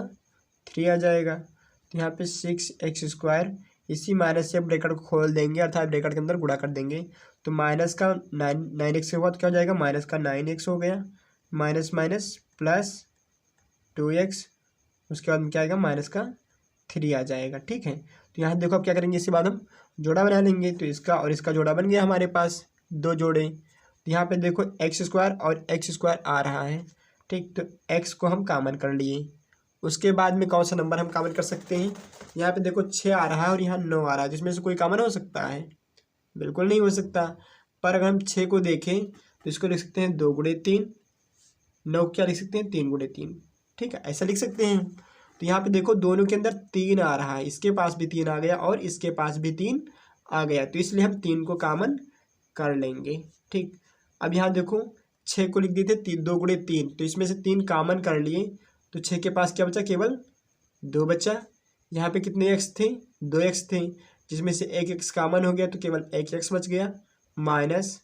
3 आ जाएगा। तो यहाँ पे 6x², इसी माइनस से ब्रैकेट को खोल देंगे, अर्थात ब्रैकेट के अंदर गुणा कर देंगे। तो माइनस का 9x से हुआ तो क्या हो जाएगा, माइनस का 9x हो गया, माइनस माइनस प्लस 2x, उसके बाद में क्या आएगा, माइनस का 3 आ जाएगा। ठीक है, तो यहाँ देखो अब क्या करेंगे, इसके बाद हम जोड़ा बना लेंगे। तो इसका और इसका जोड़ा बन गया हमारे पास, 2 जोड़े। तो यहाँ पे देखो x² और x² आ रहा है। ठीक, तो x को हम कॉमन कर लिए। उसके बाद में कौन सा नंबर हम कॉमन कर सकते हैं, यहाँ पे देखो 6 आ रहा है और यहाँ 9 आ रहा है, जिसमें से कोई कॉमन हो सकता है, बिल्कुल नहीं हो सकता। पर अगर हम 6 को देखें तो इसको लिख सकते हैं 2 गुणे 3, 9 क्या लिख सकते हैं 3 गुणे 3, ठीक है, ऐसा लिख सकते हैं। तो यहाँ पे देखो दोनों के अंदर 3 आ रहा है, इसके पास भी 3 आ गया और इसके पास भी 3 आ गया, तो इसलिए हम 3 को कॉमन कर लेंगे। ठीक, अब यहाँ देखो 6 को लिख दिए थे 2 गुणे 3, तो इसमें से 3 कॉमन कर लिए, तो 6 के पास क्या बचा, केवल 2 बचा। यहाँ पे कितने एक्स थे, 2 एक्स थे, जिसमें से एक एक्स कॉमन हो गया तो केवल एक एक्स बच गया। माइनस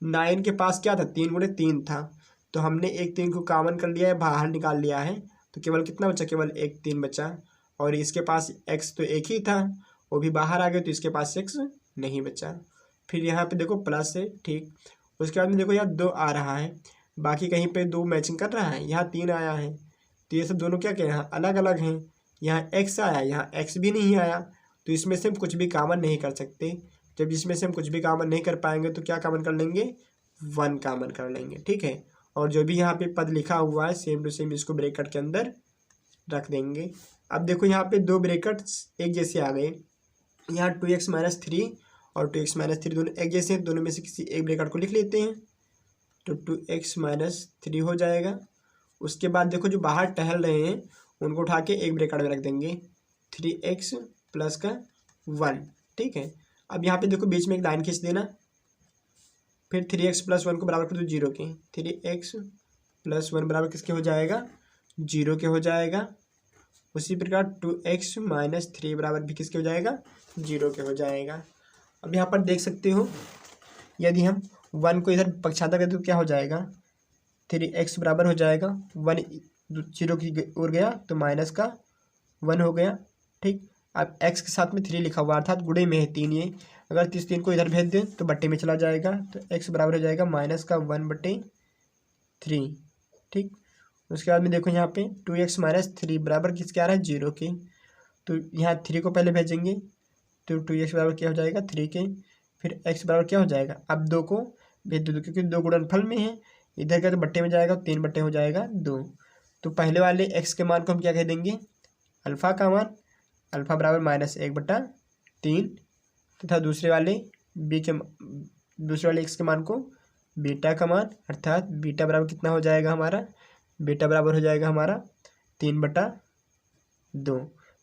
9 के पास क्या था, 3 गुणे 3 था, तो हमने एक 3 को कॉमन कर लिया है, बाहर निकाल लिया है, तो केवल कितना बचा, केवल एक 3 बचा। और इसके पास एक्स तो एक ही था, वो भी बाहर आ गया, तो इसके पास एक्स नहीं बचा। फिर यहाँ पे देखो प्लस है, ठीक, उसके बाद में देखो यहाँ 2 आ रहा है, बाकी कहीं पे 2 मैचिंग कर रहा है, यहाँ 3 आया है, तो ये सब दोनों क्या क्या यहाँ अलग अलग हैं। यहाँ एक्स आया, यहाँ एक्स भी नहीं आया, तो इसमें से हम कुछ भी कॉमन नहीं कर सकते। जब इसमें से हम कुछ भी कॉमन नहीं कर पाएंगे तो क्या कॉमन कर लेंगे, 1 कॉमन कर लेंगे, ठीक है। और जो भी यहाँ पे पद लिखा हुआ है सेम टू सेम इसको ब्रैकेट के अंदर रख देंगे। अब देखो यहाँ पे 2 ब्रैकेट्स एक जैसे आ गए, यहाँ 2x माइनस 3 और 2x माइनस 3 दोनों एक जैसे हैं, दोनों में से किसी एक ब्रैकेट को लिख लेते हैं, तो 2x माइनस 3 हो जाएगा। उसके बाद देखो जो बाहर टहल रहे हैं उनको उठा के एक ब्रैकेट में रख देंगे, 3x प्लस का 1, ठीक है। अब यहाँ पे देखो बीच में एक लाइन खींच देना, फिर 3x प्लस 1 को बराबर कर दो 0 के, 3x प्लस 1 बराबर किसके हो जाएगा, 0 के हो जाएगा। उसी प्रकार 2x माइनस 3 बराबर भी किसके हो जाएगा, 0 के हो जाएगा। अब यहाँ पर देख सकते हो यदि हम 1 को इधर पक्षांतर करें तो क्या हो जाएगा, 3x बराबर हो जाएगा 1 0 की ओर गया तो माइनस का 1 हो गया, ठीक। अब x के साथ में 3 लिखा हुआ अर्थात गुणे में है 3, ये अगर 3 को इधर भेज दें तो बट्टे में चला जाएगा, तो x बराबर हो जाएगा माइनस का 1/3, ठीक। उसके बाद में देखो यहाँ पे 2x माइनस 3 बराबर किसके आ रहा है, 0 के, तो यहाँ 3 को पहले भेजेंगे तो 2x बराबर क्या हो जाएगा 3 के, फिर x बराबर क्या हो जाएगा, अब 2 को भेज दो क्योंकि 2 गुणनफल में है, इधर का तो बट्टे में जाएगा, 3 बट्टे हो जाएगा 2। तो पहले वाले x के मान को हम क्या कह देंगे, अल्फ़ा का मान, अल्फ़ा बराबर -1/3, तथा दूसरे वाले x के मान को बीटा का मान, अर्थात बीटा बराबर कितना हो जाएगा हमारा, बीटा बराबर हो जाएगा हमारा 3/2,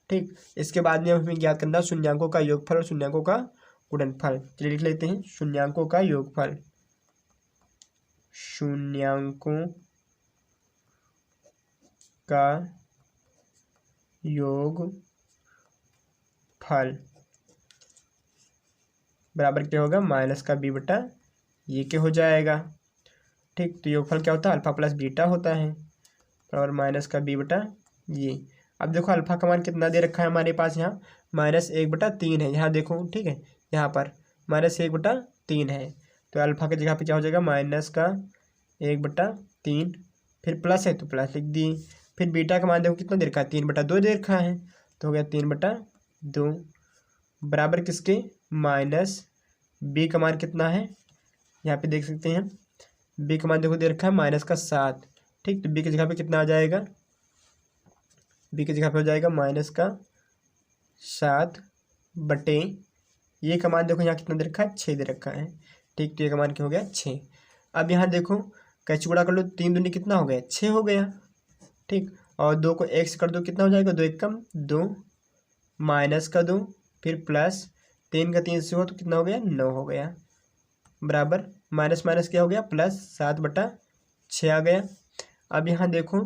ठीक। इसके बाद में हमें ज्ञात करना शून्यांकों का योगफल और शून्यांकों का गुणनफल। चलिए लिख लेते हैं शून्यांकों का योगफल, शून्यांकों का योगफल बराबर क्या होगा, माइनस का b बटा ये के हो जाएगा, ठीक। तो योगफल क्या होता है, अल्फा प्लस बीटा होता है, और माइनस का b बटा ये। अब देखो अल्फा का मान कितना दे रखा है हमारे पास, यहाँ -1/3 है, यहाँ देखो, ठीक है, यहाँ पर -1/3 है, तो अल्फा की जगह पे क्या हो जाएगा, माइनस का 1/3, फिर प्लस है तो प्लस लिख दी, फिर बीटा का मान देखो कितना दे रखा है, 3/2 दे रखा है, तो हो गया 3/2 बराबर किसके, माइनस b का मान कितना है, यहाँ पे देख सकते हैं b का मान देखो दे रखा है माइनस का 7, ठीक। तो b की जगह पे कितना आ जाएगा, b की जगह पे हो जाएगा माइनस का 7 बटे ये का मान देखो यहाँ कितना दे रखा है, 6 दे रखा है, ठीक। तो ये का मान क्या हो गया 6। अब यहाँ देखो कैसे गुणा कर लो, 3 दूनी कितना हो गया, 6 हो गया, ठीक। और 2 को 1 से कर दो कितना हो जाएगा, 2 1 कम 2, माइनस का 2, फिर प्लस 3 का 3 से हो तो कितना हो गया, 9 हो गया, बराबर माइनस माइनस क्या हो गया, प्लस 7/6 आ गया। अब यहाँ देखो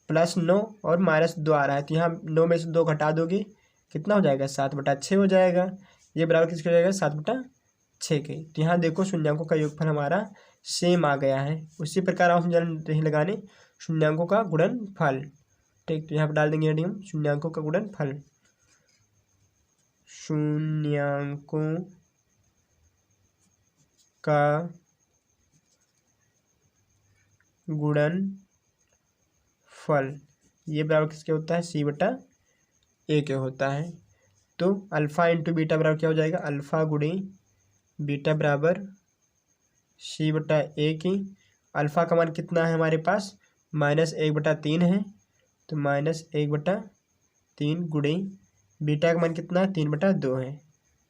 +9 और -2 आ रहा है, तो यहाँ 9 में से 2 घटा दोगे कितना हो जाएगा, 7/6 हो जाएगा, ये बराबर किसके हो जाएगा, 7/6 के। तो यहाँ देखो शून्यांकों का योगफल हमारा सेम आ गया है। उसी प्रकार आप नहीं लगाने शून्यांकों का गुणनफल, ठीक। तो यहाँ पर डाल देंगे यदि हम शून्यांकों का गुणनफल, शून्यांकों का गुणनफल ये बराबर किसके होता है, c/a के होता है। तो अल्फ़ा इंटू बीटा बराबर क्या हो जाएगा, अल्फ़ा गुणे बीटा बराबर c/a की। अल्फ़ा का मान कितना है हमारे पास, -1/3 है, तो -1/3 गुणे बीटा का मान कितना है, 3/2 है,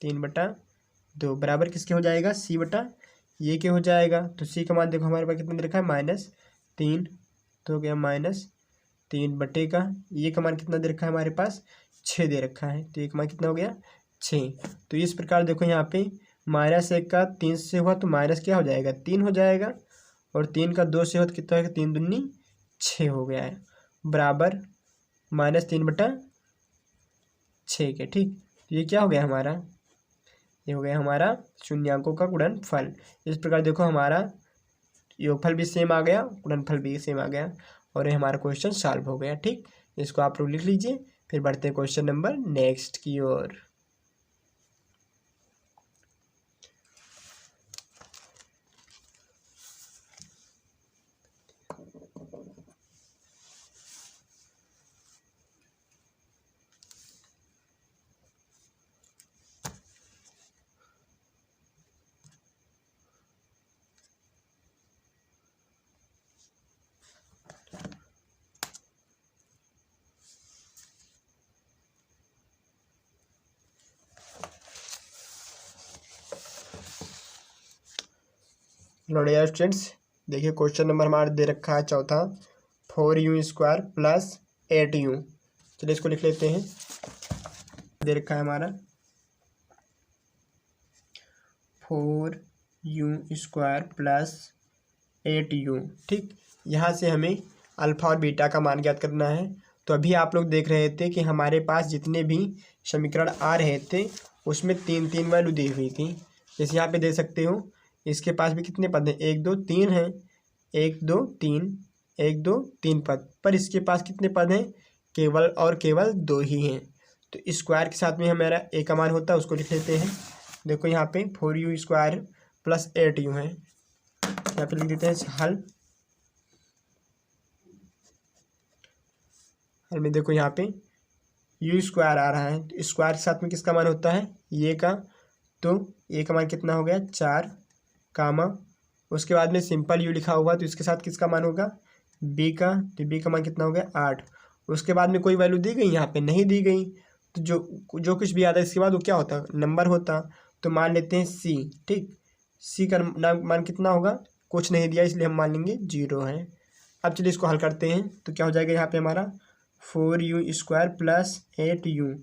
3/2 बराबर किसके हो जाएगा, c/a ये क्या हो जाएगा, तो सी का मान देखो हमारे पास कितना दे रखा है -3, तो हो गया -3 बटे का ये का मान कितना दे रखा है हमारे पास 6 दे रखा है, तो ये का मान कितना हो गया 6। तो इस प्रकार देखो यहाँ पे -1 का 3 से हुआ तो माइनस क्या हो जाएगा 3 हो जाएगा, और 3 का 2 से हुआ तो कितना है 3 दूनी 6 हो गया है, बराबर -3/6 के। ठीक, तो ये क्या हो गया हमारा, ये हो गया हमारा शून्यांकों का गुणनफल। इस प्रकार देखो हमारा योगफल भी सेम आ गया, गुणनफल भी सेम आ गया, और ये हमारा क्वेश्चन सॉल्व हो गया। ठीक, इसको आप लोग लिख लीजिए। फिर बढ़ते हैं क्वेश्चन नंबर नेक्स्ट की ओर। लो यार स्टूडेंट्स, देखिए क्वेश्चन नंबर हमारा दे रखा है चौथा 4u² प्लस 8u। चलिए इसको लिख लेते हैं। दे रखा है हमारा 4u² प्लस 8u। ठीक, यहाँ से हमें अल्फ़ा और बीटा का मान ज्ञात करना है। तो अभी आप लोग देख रहे थे कि हमारे पास जितने भी समीकरण आ रहे थे उसमें 3 वैल्यू दी हुई थी। जैसे यहाँ पे दे सकते हो, इसके पास भी कितने पद हैं 1 2 3 हैं, 1 2 3 1 2 3 पद, पर इसके पास कितने पद हैं केवल और केवल 2 ही हैं। तो स्क्वायर के साथ में हमारा ए का मान होता है, उसको लिख लेते हैं। देखो यहाँ पे 4u² प्लस 8u है, यहाँ पे लिख देते हैं हल। हल में देखो यहाँ पे u² आ रहा है, तो स्क्वायर के साथ में किसका मान होता है ये का, तो ए का मान कितना हो गया 4 कामा, उसके बाद में सिंपल यू लिखा हुआ तो इसके साथ किसका मान होगा बी का, तो बी का मान कितना हो गया 8। उसके बाद में कोई वैल्यू दी गई यहाँ पे नहीं दी गई, तो जो कुछ भी आता है इसके बाद वो क्या होता नंबर होता, तो मान लेते हैं सी। ठीक, सी का मान कितना होगा, कुछ नहीं दिया इसलिए हम मान लेंगे 0 है। अब चलिए इसको हल करते हैं, तो क्या हो जाएगा यहाँ पे हमारा 4u² प्लस 8u।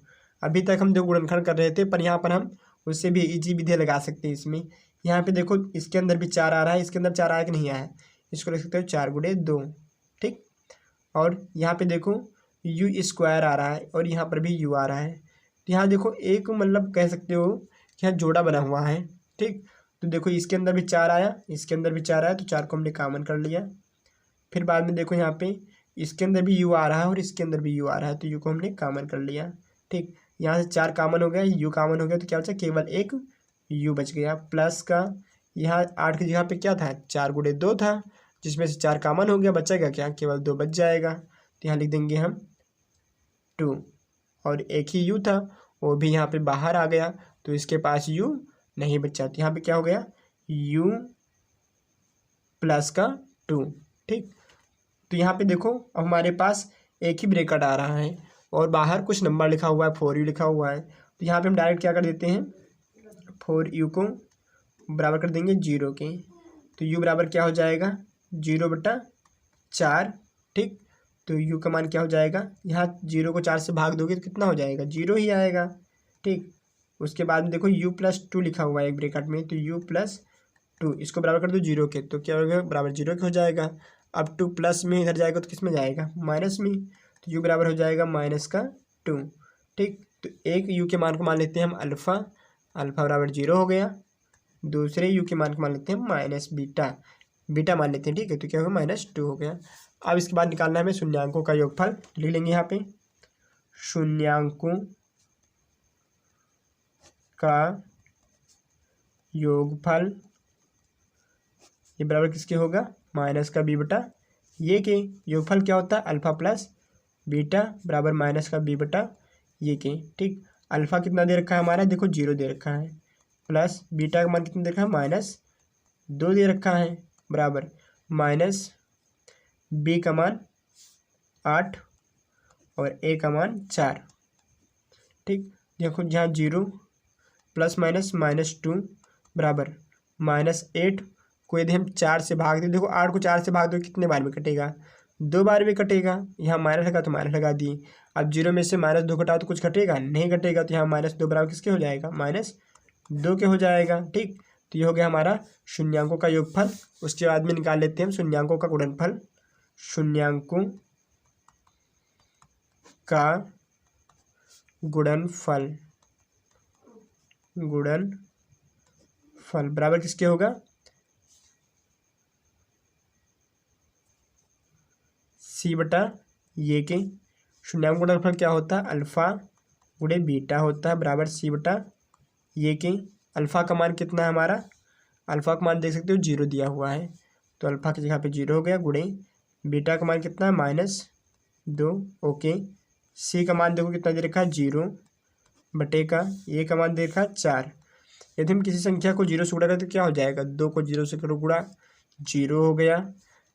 अभी तक हम जो गुणनखंड कर रहे थे, पर यहाँ पर हम उससे भी इजी विधि लगा सकते हैं इसमें। यहाँ पे देखो इसके अंदर भी 4 आ रहा है, इसके अंदर 4 आया कि नहीं आया, इसको लिख सकते हो 4 × 2। ठीक, और यहाँ पे देखो u² आ रहा है और यहाँ पर भी u आ रहा है, तो यहाँ देखो एक मतलब कह सकते हो कि यहाँ जोड़ा बना हुआ है। ठीक, तो देखो इसके अंदर भी 4 आया, इसके अंदर भी 4 आया, तो 4 को हमने कॉमन कर लिया। फिर बाद में देखो यहाँ पे इसके अंदर भी u आ रहा है और इसके अंदर भी u आ रहा है, तो u को हमने कॉमन कर लिया। ठीक, यहाँ से 4 कॉमन हो गया, u कॉमन हो गया, तो क्या बचा केवल एक u बच गया। प्लस का यहाँ 8 की जगह पे क्या था 4 × 2 था, जिसमें से 4 कॉमन हो गया, बचेगा क्या केवल 2 बच जाएगा, तो यहाँ लिख देंगे हम 2। और एक ही u था वो भी यहाँ पे बाहर आ गया, तो इसके पास u नहीं बचा, तो यहाँ पे क्या हो गया u प्लस का 2। ठीक, तो यहाँ पे देखो अब हमारे पास एक ही ब्रैकेट आ रहा है और बाहर कुछ नंबर लिखा हुआ है 4u लिखा हुआ है, तो यहाँ पे हम डायरेक्ट क्या कर देते हैं 4u को बराबर कर देंगे 0 के, तो u बराबर क्या हो जाएगा 0/4। ठीक, तो u का मान क्या हो जाएगा, यहाँ 0 को 4 से भाग दोगे तो कितना हो जाएगा 0 ही आएगा। ठीक, उसके बाद में देखो u + 2 लिखा हुआ है एक ब्रैकेट में, तो u + 2 इसको बराबर कर दो 0 के, तो क्या होगा बराबर 0 के हो जाएगा। अब 2 प्लस में इधर जाएगा तो किस में जाएगा माइनस में, तो u बराबर हो जाएगा -2। ठीक, तो एक u के मान को मान लेते हैं हम अल्फ़ा, अल्फ़ा बराबर 0 हो गया। दूसरे u के मान को मान लेते हैं -बीटा, बीटा मान लेते हैं। ठीक है, तो क्या होगा -2 हो गया। अब इसके बाद निकालना है हमें शून्यांकों का योगफल, लिख लेंगे यहाँ पे शून्यांकों का योगफल, ये बराबर किसके होगा माइनस का b/, ये के योगफल क्या होता है अल्फ़ा प्लस बीटा बराबर माइनस का b/, ये के। ठीक, अल्फ़ा कितना दे रखा है हमारा देखो 0 दे रखा है, प्लस बीटा का मान कितना दे रखा है -2 दे रखा है, बराबर -b का मान 8 और a का मान 4। ठीक, देखो जहाँ 0 + -2 बराबर -8 को यदि हम 4 से भाग दें, देखो 8 को 4 से भाग दो कितने बार में कटेगा, 2 बार में कटेगा। यहाँ माइनस लगा तो माइनस लगा दिए। अब 0 में से -2 घटाओ तो कुछ घटेगा, नहीं घटेगा। तो यहाँ -2 बराबर किसके हो जाएगा, -2 के हो जाएगा। ठीक, तो ये हो गया हमारा शून्यांकों का योगफल। उसके बाद में निकाल लेते हैं हम शून्यांकों का गुणनफल। शून्यांकों का गुणनफल बराबर किसके होगा, c बटा ये के। शून्यांक गुणनफल क्या होता है, अल्फा गुणे बीटा होता है, बराबर c बटा ये के। अल्फा का मान कितना है हमारा, अल्फा का मान देख सकते हो 0 दिया हुआ है, तो अल्फा की जगह पे 0 हो गया, गुणे बीटा का मान कितना है -2। ओके, c का मान देखो कितना दे रखा है 0 बटे का ए का मान दे रखा है 4। यदि हम किसी संख्या को 0 से गुणा करें तो क्या हो जाएगा, 2 को 0 से करो गुणा, 0 हो गया।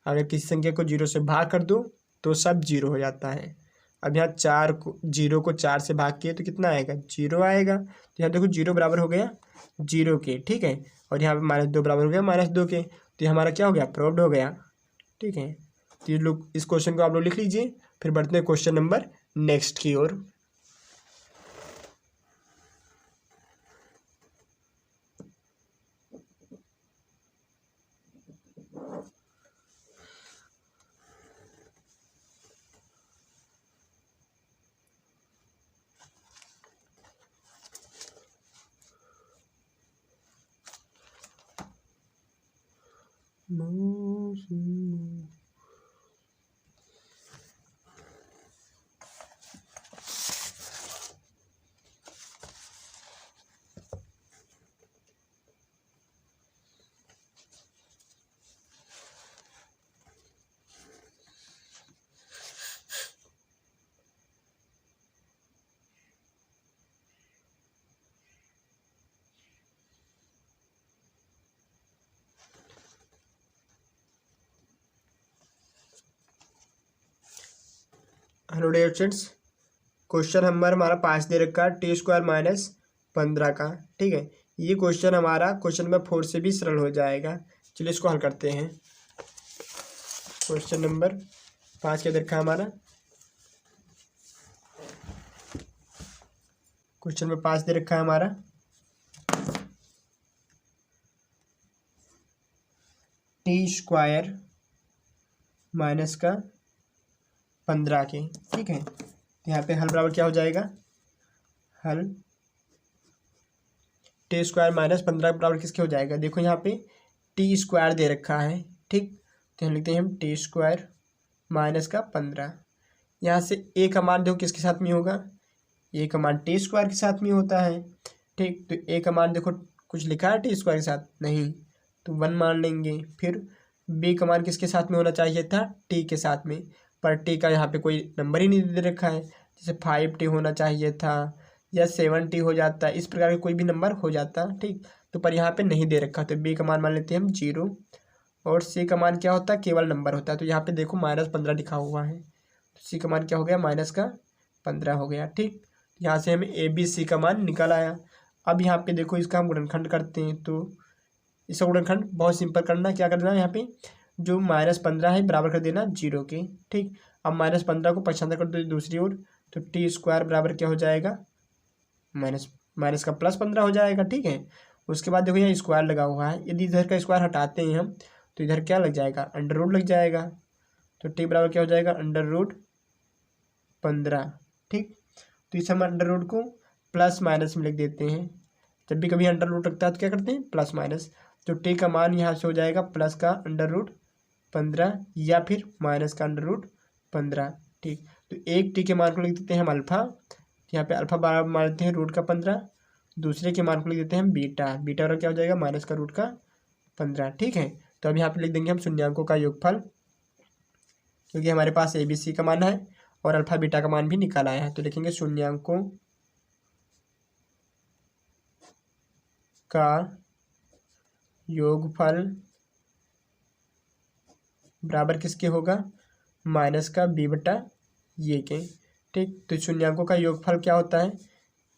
अगर किसी संख्या को 0 से भाग कर दो तो सब 0 हो जाता है। अब यहाँ 0 को 4 से भाग किए तो कितना आएगा, 0 आएगा। तो यहाँ देखो 0 बराबर हो गया 0 के, ठीक है। और यहाँ पे -2 बराबर हो गया -2 के, तो ये हमारा क्या हो गया, प्रूव्ड हो गया। ठीक है, तो ये लोग इस क्वेश्चन को आप लोग लिख लीजिए। फिर बढ़ते हैं क्वेश्चन नंबर नेक्स्ट की ओर। Hello dear students, question number हमारा 5 दे रखा है, t² - 15 का। ठीक है, ये क्वेश्चन हमारा क्वेश्चन नंबर 4 से भी सरल हो जाएगा। चलिए इसको हल करते हैं। क्वेश्चन नंबर 5 क्या दे रखा है हमारा, क्वेश्चन नंबर 5 दे रखा है हमारा t² - 15 के। ठीक है, तो यहाँ पे हल बराबर क्या हो जाएगा, हल t² - 15 बराबर किसके हो जाएगा, देखो यहाँ पे t² दे रखा है। ठीक, तो हम लिखते हैं हम t² - 15। यहाँ से a का मान देखो किसके साथ में होगा, a का मान t² के साथ में होता है। ठीक, तो a का मान देखो कुछ लिखा है t² के साथ, नहीं, तो 1 मान लेंगे। फिर b का मान किसके साथ में होना चाहिए था, t के साथ में, पर टी का यहाँ पे कोई नंबर ही नहीं दे रखा है। जैसे 5t होना चाहिए था या 7t हो जाता, इस प्रकार का कोई भी नंबर हो जाता। ठीक, तो पर यहाँ पे नहीं दे रखा, तो b का मान मान लेते हैं हम 0, और c का मान क्या होता है, केवल नंबर होता है। तो यहाँ पे देखो -15 लिखा हुआ है, तो c का मान क्या हो गया, -15 हो गया। ठीक, यहाँ से हमें a b c का मान निकल आया। अब यहाँ पे देखो इसका हम गुणनखंड करते हैं, तो इसका गुणनखंड बहुत सिंपल करना, क्या करना है, यहाँ पे जो -15 है बराबर कर देना 0 के। ठीक, अब -15 को पक्षांतर कर दो दूसरी ओर, तो t² बराबर क्या हो जाएगा, माइनस का +15 हो जाएगा। ठीक है, उसके बाद देखो यहाँ स्क्वायर लगा हुआ है, यदि इधर का स्क्वायर हटाते हैं हम तो इधर क्या लग जाएगा, अंडर लग जाएगा। तो t बराबर क्या हो जाएगा, √15। ठीक, तो इस हम अंडर को प्लस माइनस में लिख देते हैं। जब भी कभी अंडर लगता है तो क्या करते हैं, प्लस माइनस। तो t का मान यहाँ से हो जाएगा प्लस का √15 या फिर माइनस का √15। ठीक, तो एक t के मान को लिख देते हैं हम अल्फा, यहाँ पे अल्फा बराबर मान लेते हैं √15। दूसरे के मान को लिख देते हैं हम बीटा, बीटा और क्या हो जाएगा, माइनस का √15। ठीक है, तो अब यहाँ पे लिख देंगे हम शून्यांकों का योगफल, क्योंकि हमारे पास a b c का मान है और अल्फा बीटा का मान भी निकाल आया है। तो लिखेंगे शून्यांकों का योगफल बराबर किसके होगा, माइनस का b बटा ये के। ठीक, तो शून्यांकों का योगफल क्या होता है,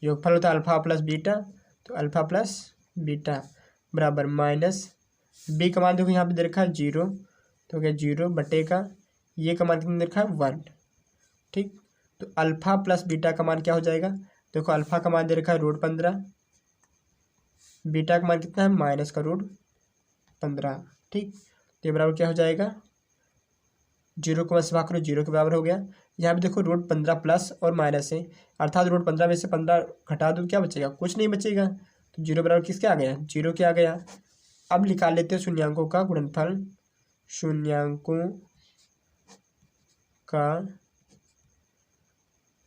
योगफल होता है अल्फा प्लस बीटा, तो अल्फा प्लस बीटा बराबर माइनस बी का मान देखो यहाँ पे दे रखा है 0, तो हो गया 0 बटे का ये का मान कितना दे रखा है 1। ठीक, तो अल्फ़ा प्लस बीटा का मान क्या हो जाएगा, देखो अल्फ़ा का मान दे रखा है √15, बीटा का मान कितना है माइनस का √15। ठीक, तो ये बराबर क्या हो जाएगा, 0 को से भाग करो 0 के बराबर हो गया। यहाँ पे देखो √15 प्लस और माइनस है, अर्थात √15 में से 15 घटा दो क्या बचेगा, कुछ नहीं बचेगा। तो 0 बराबर किसके आ गया, 0 के आ गया। अब निकाल लेते हैं शून्यांकों का गुणनफल, शून्यांकों का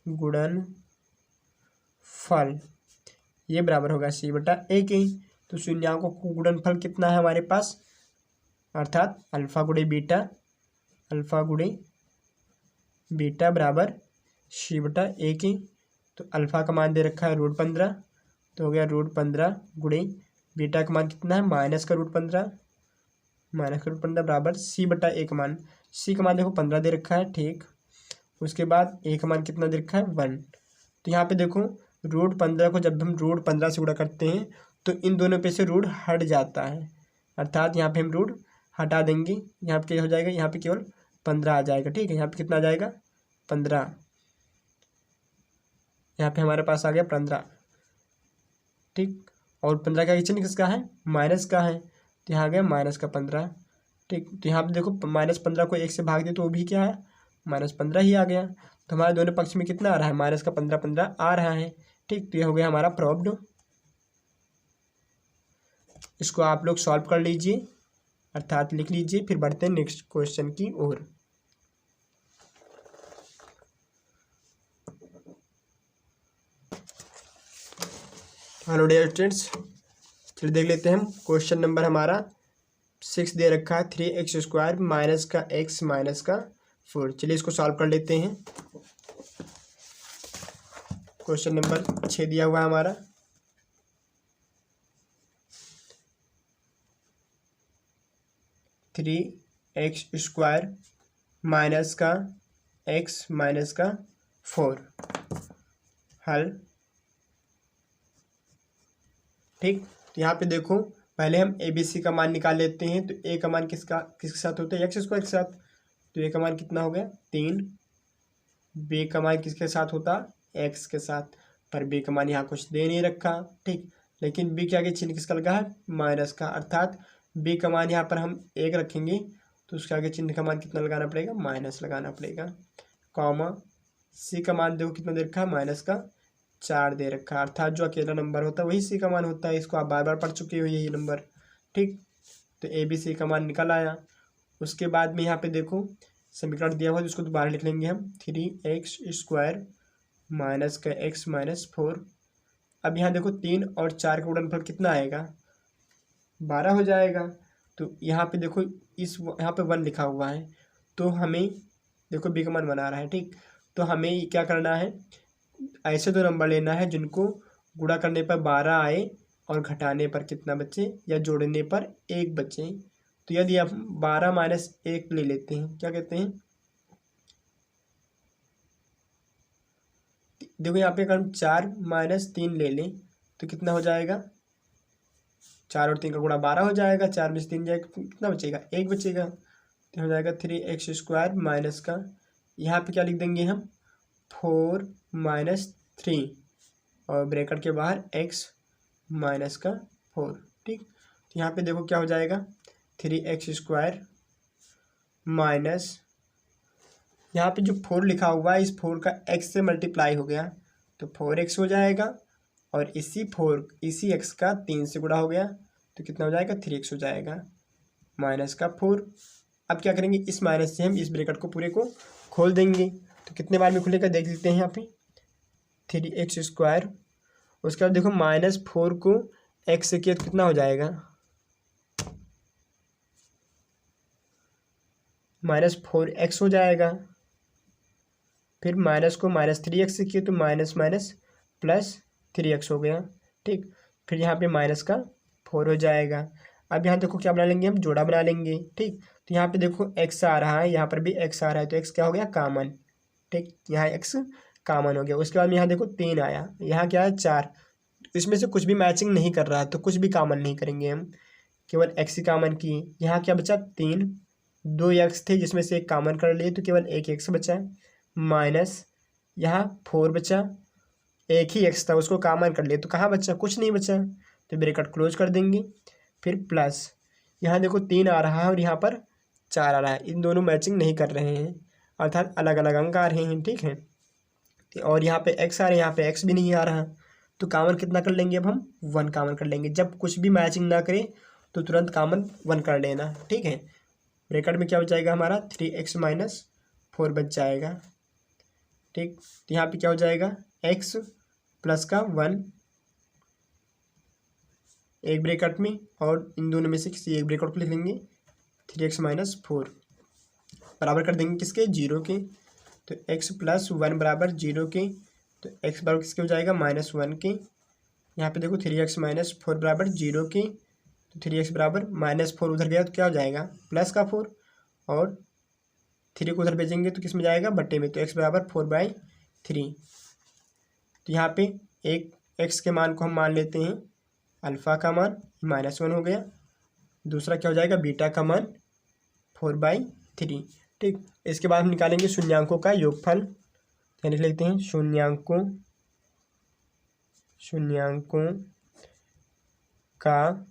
गुणनफल ये बराबर होगा c/a के। तो शून्यांकों का गुणनफल कितना है हमारे पास, अर्थात अल्फ़ा गुणे बीटा बराबर c/a के। तो अल्फ़ा का मान दे रखा है √15, तो हो गया √15 गुणे बीटा का मान कितना है माइनस का √15 बराबर c/a का मान, c का मान देखो 15 दे रखा है। ठीक, उसके बाद a का मान कितना दे रखा है 1। तो यहाँ पे देखो √15 को जब हम √15 से गुणा करते हैं तो इन दोनों पे से रूट हट जाता है, अर्थात यहाँ पे हम रूट हटा देंगे, यहाँ पे क्या हो जाएगा, यहाँ पे केवल 15 आ जाएगा। ठीक है, यहाँ पे कितना आ जाएगा 15, यहाँ पे हमारे पास आ गया 15। ठीक, और 15 का चिन्ह किसका है, माइनस का है, तो यहाँ आ गया माइनस का 15। ठीक, तो यहाँ पे देखो -15 को 1 से भाग दे तो वो भी क्या है -15 ही आ गया। तो हमारे दोनों पक्ष में कितना आ रहा है, माइनस का 15 आ रहा है। ठीक, तो ये हो गया हमारा प्रूव्ड। इसको आप लोग सॉल्व कर लीजिए, अर्थात लिख लीजिए, फिर बढ़ते हैं नेक्स्ट क्वेश्चन की ओर। हेलो डियर स्टूडेंट्स, चलिए देख लेते हैं हम क्वेश्चन नंबर हमारा 6 दे रखा है 3x² माइनस का x माइनस का 4। चलिए इसको सॉल्व कर लेते हैं। क्वेश्चन नंबर 6 दिया हुआ है हमारा, (3x² माइनस का x माइनस का 4) हल। ठीक, तो यहाँ पे देखो पहले हम ABC का मान निकाल लेते हैं। तो A का मान किसके साथ होता है, x² के साथ, तो A का मान कितना हो गया 3। B का मान किसके साथ होता, x के साथ, पर B का मान यहाँ कुछ दे नहीं रखा। ठीक, लेकिन B के आगे चिन्ह किसका लगा है, माइनस का, अर्थात B का मान यहाँ पर हम 1 रखेंगे तो उसके आगे चिन्ह का मान कितना लगाना पड़ेगा, माइनस लगाना पड़ेगा, कॉमा। C का मान देखो कितना दे रखा है, माइनस का 4 दे रखा है, अर्थात जो अकेला नंबर होता है वही C का मान होता है। इसको आप बार बार पढ़ चुके हो यही नंबर। ठीक, तो ABC का मान निकल आया। उसके बाद में यहाँ पे देखो समीकरण दिया हुआ है, जिसको दोबारा लिख लेंगे हम, 3x² माइनस का x माइनस 4। अब यहाँ देखो 3 और 4 का गुणनफल कितना आएगा, 12 हो जाएगा। तो यहाँ पे देखो यहाँ पे 1 लिखा हुआ है, तो हमें देखो B का मान बना रहा है। ठीक, तो हमें क्या करना है, ऐसे दो नंबर लेना है जिनको गुणा करने पर 12 आए और घटाने पर कितना बचे, या जोड़ने पर 1 बचे। तो यदि आप 12 माइनस 1 ले लेते हैं, क्या कहते हैं, देखो यहाँ पे अगर हम 4 माइनस 3 ले लें तो कितना हो जाएगा, 4 और 3 का गुणा 12 हो जाएगा, 4 में से 3 जाएगा कितना बचेगा, 1 बचेगा। तो हो जाएगा 3x² माइनस का, यहाँ पे क्या लिख देंगे हम, 4 माइनस 3 और ब्रैकेट के बाहर x माइनस का 4। ठीक, तो यहाँ पे देखो क्या हो जाएगा, 3x² माइनस, यहाँ पे जो 4 लिखा हुआ है इस 4 का x से मल्टीप्लाई हो गया तो 4x हो जाएगा, और इसी x का 3 से गुणा हो गया तो कितना हो जाएगा, 3x हो जाएगा, माइनस का 4। अब क्या करेंगे, इस माइनस से हम इस ब्रैकेट को पूरे को खोल देंगे, तो कितने बार में खुलेगा देख लेते हैं। यहाँ पे 3x², उसके बाद देखो -4 को x से किया तो कितना हो जाएगा, -4x हो जाएगा। फिर माइनस को -3x से किए तो माइनस प्लस 3x हो गया। ठीक, फिर यहाँ पे माइनस का 4 हो जाएगा। अब यहाँ देखो क्या बना लेंगे हम, जोड़ा बना लेंगे। ठीक, तो यहाँ पे देखो x आ रहा है, यहाँ पर भी x आ रहा है, तो x क्या हो गया, कॉमन। ठीक, यहाँ x कॉमन हो गया। उसके बाद में यहाँ देखो 3 आया, यहाँ क्या है 4, इसमें से कुछ भी मैचिंग नहीं कर रहा है तो कुछ भी कॉमन नहीं करेंगे हम, केवल एक्स ही कॉमन किए। यहाँ क्या बचा 3, 2 एक्स थे जिसमें से एक कॉमन कर लिए तो केवल एक एक्स बचा, माइनस यहाँ 4 बचा, एक ही एक्स था उसको कॉमन कर लिए तो कहाँ बचा, कुछ नहीं बचा, तो ब्रैकेट क्लोज कर देंगे। फिर प्लस यहाँ देखो 3 आ रहा है और यहाँ पर 4 आ रहा है, इन दोनों मैचिंग नहीं कर रहे हैं अर्थात अलग अलग अंक आ रहे हैं, ठीक है। और यहाँ पे एक्स आ रहे हैं, यहाँ पे एक्स भी नहीं आ रहा, तो कॉमन कितना कर लेंगे अब हम, 1 कॉमन कर लेंगे। जब कुछ भी मैचिंग ना करे तो तुरंत कॉमन 1 कर लेना, ठीक है। ब्रैकेट में क्या हो जाएगा हमारा 3x माइनस 4 बच जाएगा, ठीक। तो यहाँ पे क्या हो जाएगा x प्लस का 1 एक ब्रैकेट में और इन दोनों में से किसी एक ब्रैकेट को लिख लेंगे 3x माइनस 4 बराबर कर देंगे किसके, 0 के। तो x प्लस 1 बराबर 0 के, तो x बराबर किसके हो जाएगा -1 के। यहाँ पे देखो 3x माइनस 4 बराबर 0 के, तो 3x बराबर -4 उधर गया तो क्या हो जाएगा प्लस का 4 और 3 को उधर भेजेंगे तो किस में जाएगा बट्टे में, तो x बराबर 4/3। तो यहाँ पे एक x के मान को हम मान लेते हैं अल्फ़ा का मान -1 हो गया, दूसरा क्या हो जाएगा बीटा का मान 4/3, ठीक। इसके बाद हम निकालेंगे शून्यांकों का योगफल, क्या लिख लेते हैं शून्यांकों का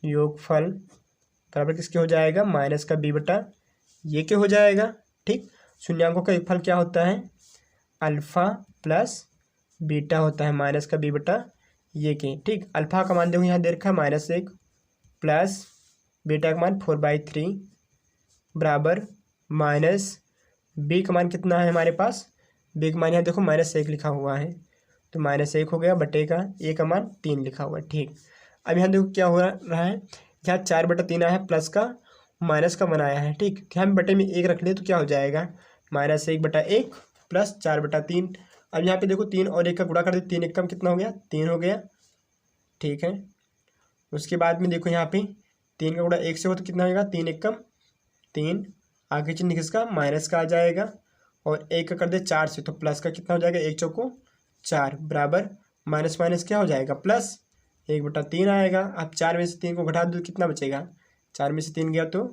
योगफल बराबर किसके हो जाएगा माइनस का b बटा ये के हो जाएगा, ठीक। शून्यांकों का योगफल क्या होता है अल्फ़ा प्लस बीटा होता है माइनस का b बटा ये के, ठीक। अल्फ़ा का मान देखो यहाँ दे रखा है -1 प्लस बीटा का मान 4/3 बराबर माइनस b का मान कितना है हमारे पास, b का मान यहाँ देखो -1 लिखा हुआ है तो -1 हो गया बटे का a का मान 3 लिखा हुआ है, ठीक। अब यहाँ देखो क्या हो रहा है, यहाँ 4/3 आया है प्लस का माइनस का बनाया है, ठीक। हम बटे में 1 रख ले तो क्या हो जाएगा -1/1 प्लस 4/3। अब यहाँ पे देखो 3 और 1 का गुणा कर दे, 3 1 कम कितना हो गया 3 हो गया, ठीक है। उसके बाद में देखो यहाँ पे 3 का गुणा 1 से हो तो कितना होगा 3 1 कम 3, आगे चिन्ह किसका माइनस का आ जाएगा, और 1 का कर दे 4 से तो प्लस का कितना हो जाएगा 1 चौको 4 बराबर माइनस माइनस क्या हो जाएगा प्लस 1/3 आएगा। अब 4 में से 3 को घटा दो कितना बचेगा, 4 में से 3 गया तो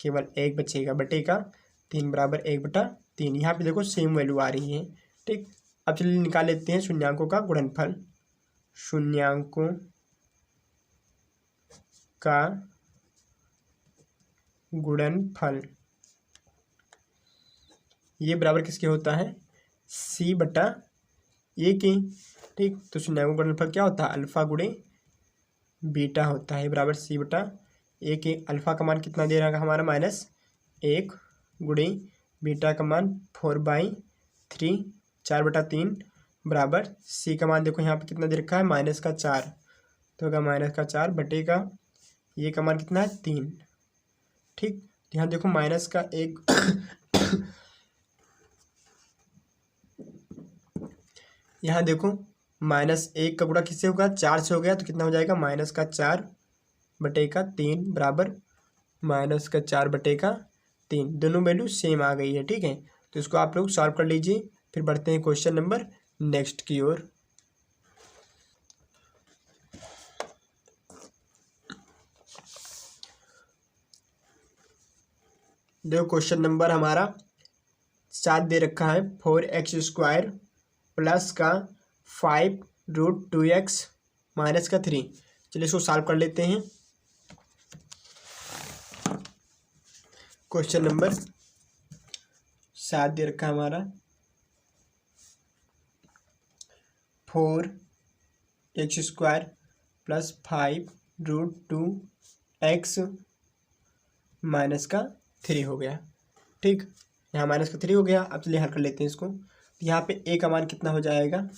केवल 1 बचेगा बटे का 3 बराबर 1/3। यहाँ पे देखो सेम वैल्यू आ रही है, ठीक। अब चलिए निकाल लेते हैं शून्यांकों का गुणनफल, शून्यांकों का गुणनफल ये बराबर किसके होता है c बटा ए के, ठीक। तो शून्यांकों का गुणनफल क्या होता है अल्फ़ा गुणे बीटा होता है बराबर c बटा ए के। अल्फ़ा का मान कितना दे रहा है हमारा -1 गुणे बीटा का मान 4/3 4/3 बराबर c का मान देखो यहाँ पे कितना दे रखा है -4 तो होगा -4 बटे का ये का मान कितना है 3, ठीक। यहाँ देखो माइनस का 1 यहाँ देखो -1 का गुणा किससे होगा 4 से हो गया तो कितना हो जाएगा -4 बटे का 3 बराबर -4 बटे का 3, दोनों वैल्यू सेम आ गई है, ठीक है। तो इसको आप लोग सॉल्व कर लीजिए, फिर बढ़ते हैं क्वेश्चन नंबर नेक्स्ट की ओर। देखो क्वेश्चन नंबर हमारा 7 दे रखा है 4x² प्लस का 5√2x माइनस का 3। चलिए इसको सॉल्व कर लेते हैं। क्वेश्चन नंबर 7 दे रखा है हमारा 4x² प्लस 5√2x माइनस का 3 हो गया, ठीक। यहाँ माइनस का 3 हो गया। अब चलिए हल कर लेते हैं इसको। तो यहाँ पे a का मान कितना हो जाएगा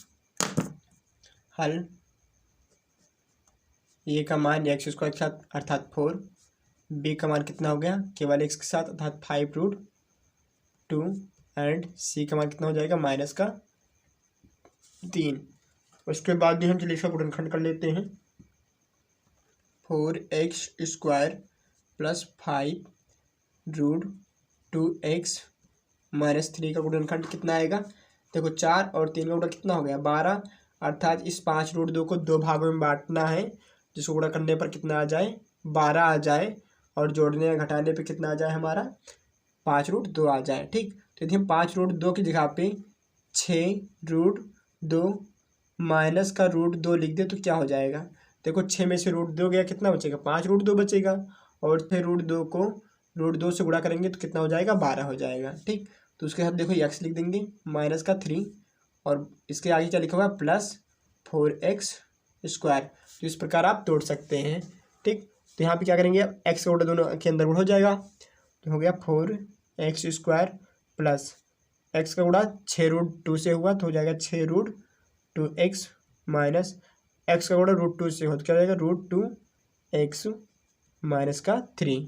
हल, a का मान x² के साथ अर्थात 4, b का मान कितना हो गया केवल x के साथ अर्थात 5√2 एंड c का मान कितना हो जाएगा -3। उसके बाद भी हम चलिए इसका गुणनखंड कर लेते हैं। 4x² प्लस 5√2x माइनस 3 का गुणनखंड कितना आएगा, देखो 4 और 3 का गुणा कितना हो गया 12 अर्थात इस 5√2 को 2 भागों में बांटना है, जिसको गुणा करने पर कितना आ जाए 12 आ जाए, और जोड़ने या घटाने पे कितना आ जाए हमारा 5√2 आ जाए। ठीक, तो यदि हम 5√2 की जगह पे 6√2 माइनस का √2 लिख दे तो क्या हो जाएगा। देखो 6 में से √2 गया, कितना बचेगा 5√2 बचेगा, और फिर √2 को √2 से गुणा करेंगे तो कितना हो जाएगा 12 हो जाएगा। ठीक, तो उसके साथ देखो x लिख देंगे माइनस का 3, और इसके आगे क्या लिखा हुआ है +4x²। तो इस प्रकार आप तोड़ सकते हैं। ठीक, तो यहाँ पे क्या करेंगे अब x का गुणा दोनों के अंदर गुण हो जाएगा, तो हो गया 4x² प्लस x का गुणा 6√2 से हुआ तो हो जाएगा 6√2x माइनस x का गुणा √2 से हो तो क्या हो जाएगा √2x माइनस का 3।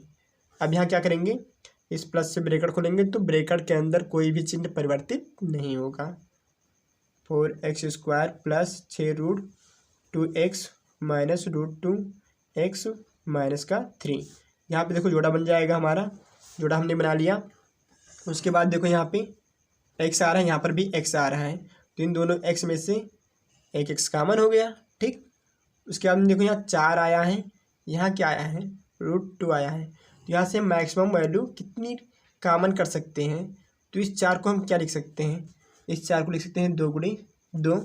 अब यहाँ क्या करेंगे, इस प्लस से ब्रैकेट खोलेंगे तो ब्रैकेट के अंदर कोई भी चिन्ह परिवर्तित नहीं होगा। 4x² plus 6√2x minus √2x minus का 3। यहाँ पे देखो जोड़ा बन जाएगा हमारा, जोड़ा हमने बना लिया। उसके बाद देखो यहाँ पे x आ रहा है, यहाँ पर भी x आ रहा है, तो इन दोनों x में से एक x कॉमन हो गया। ठीक, उसके बाद देखो यहाँ 4 आया है, यहाँ क्या आया है √2 आया है, तो यहाँ से मैक्सिमम वैल्यू कितनी कॉमन कर सकते हैं। तो इस 4 को हम क्या लिख सकते हैं, इस 4 को लिख सकते हैं 2 गुणे 2,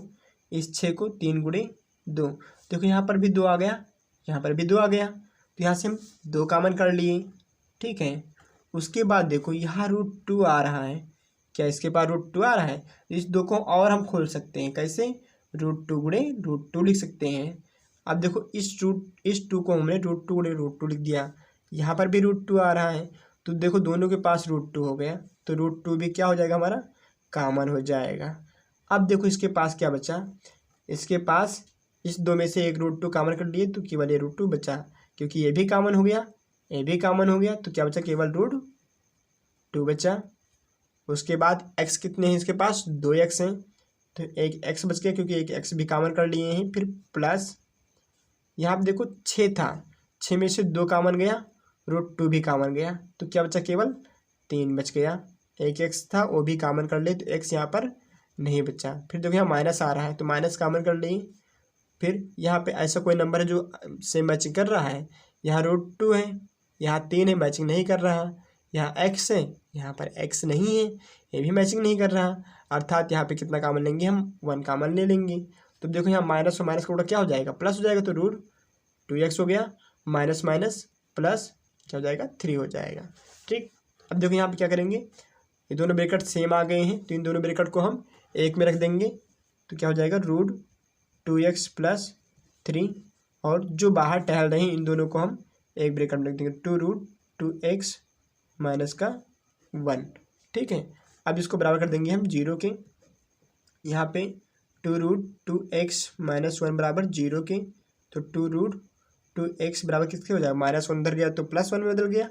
इस 6 को 3 गुणे 2। देखो यहाँ पर भी 2 आ गया, यहाँ पर भी 2 आ गया, तो यहाँ से हम 2 कॉमन कर लिए। ठीक है, उसके बाद देखो यहाँ √2 आ रहा है, क्या इसके पास √2 आ रहा है, इस 2 को और हम खोल सकते हैं, कैसे √2 गुणे √2 लिख सकते हैं। अब देखो इस 2 को हमने √2 गुणे √2 लिख दिया, यहाँ पर भी √2 आ रहा है, तो देखो दोनों के पास √2 हो गया, तो √2 भी क्या हो जाएगा हमारा कॉमन हो जाएगा। अब देखो इसके पास क्या बचा, इसके पास इस 2 में से एक √2 कॉमन कर लिए तो केवल ये √2 बचा, क्योंकि ये भी कॉमन हो गया, ये भी कॉमन हो गया, तो क्या बचा केवल √2 बचा। उसके बाद x कितने हैं इसके पास 2x हैं, तो एक x बच गया क्योंकि एक x भी कॉमन कर लिए हैं। फिर प्लस यहाँ पे देखो 6 था, 6 में से 2 कॉमन गया, √2 भी कॉमन गया, तो क्या बचा केवल 3 बच गया। एक x था वो भी कॉमन कर ले तो x यहाँ पर नहीं बचा। फिर देखो यहाँ माइनस आ रहा है तो माइनस कॉमन कर लिए। फिर यहाँ पे ऐसा कोई नंबर है जो से मैचिंग कर रहा है, यहाँ √2 है, यहाँ 3 है, मैचिंग नहीं कर रहा, यहाँ x है, यहाँ पर x नहीं है, ये भी मैचिंग नहीं कर रहा, अर्थात यहाँ पे कितना कॉमन लेंगे हम 1 कॉमन ले लेंगे। तो देखो यहाँ माइनस और माइनस का उड़ा क्या हो जाएगा प्लस हो जाएगा, तो √2x हो गया, माइनस माइनस प्लस क्या हो जाएगा 3 हो जाएगा। ठीक, अब देखो यहाँ पे क्या करेंगे, ये दोनों ब्रैकेट सेम आ गए हैं तो इन दोनों ब्रैकेट को हम एक में रख देंगे, तो क्या हो जाएगा √2x प्लस 3, और जो बाहर टहल रहे हैं इन दोनों को हम एक ब्रैकेट में रख देंगे, 2√2x माइनस का 1। ठीक है, अब इसको बराबर कर देंगे हम 0 के, यहाँ पे 2√2x माइनस 1 बराबर 0 के, तो 2√2x बराबर किसके हो जाएगा, -1 उधर गया तो +1 में बदल गया,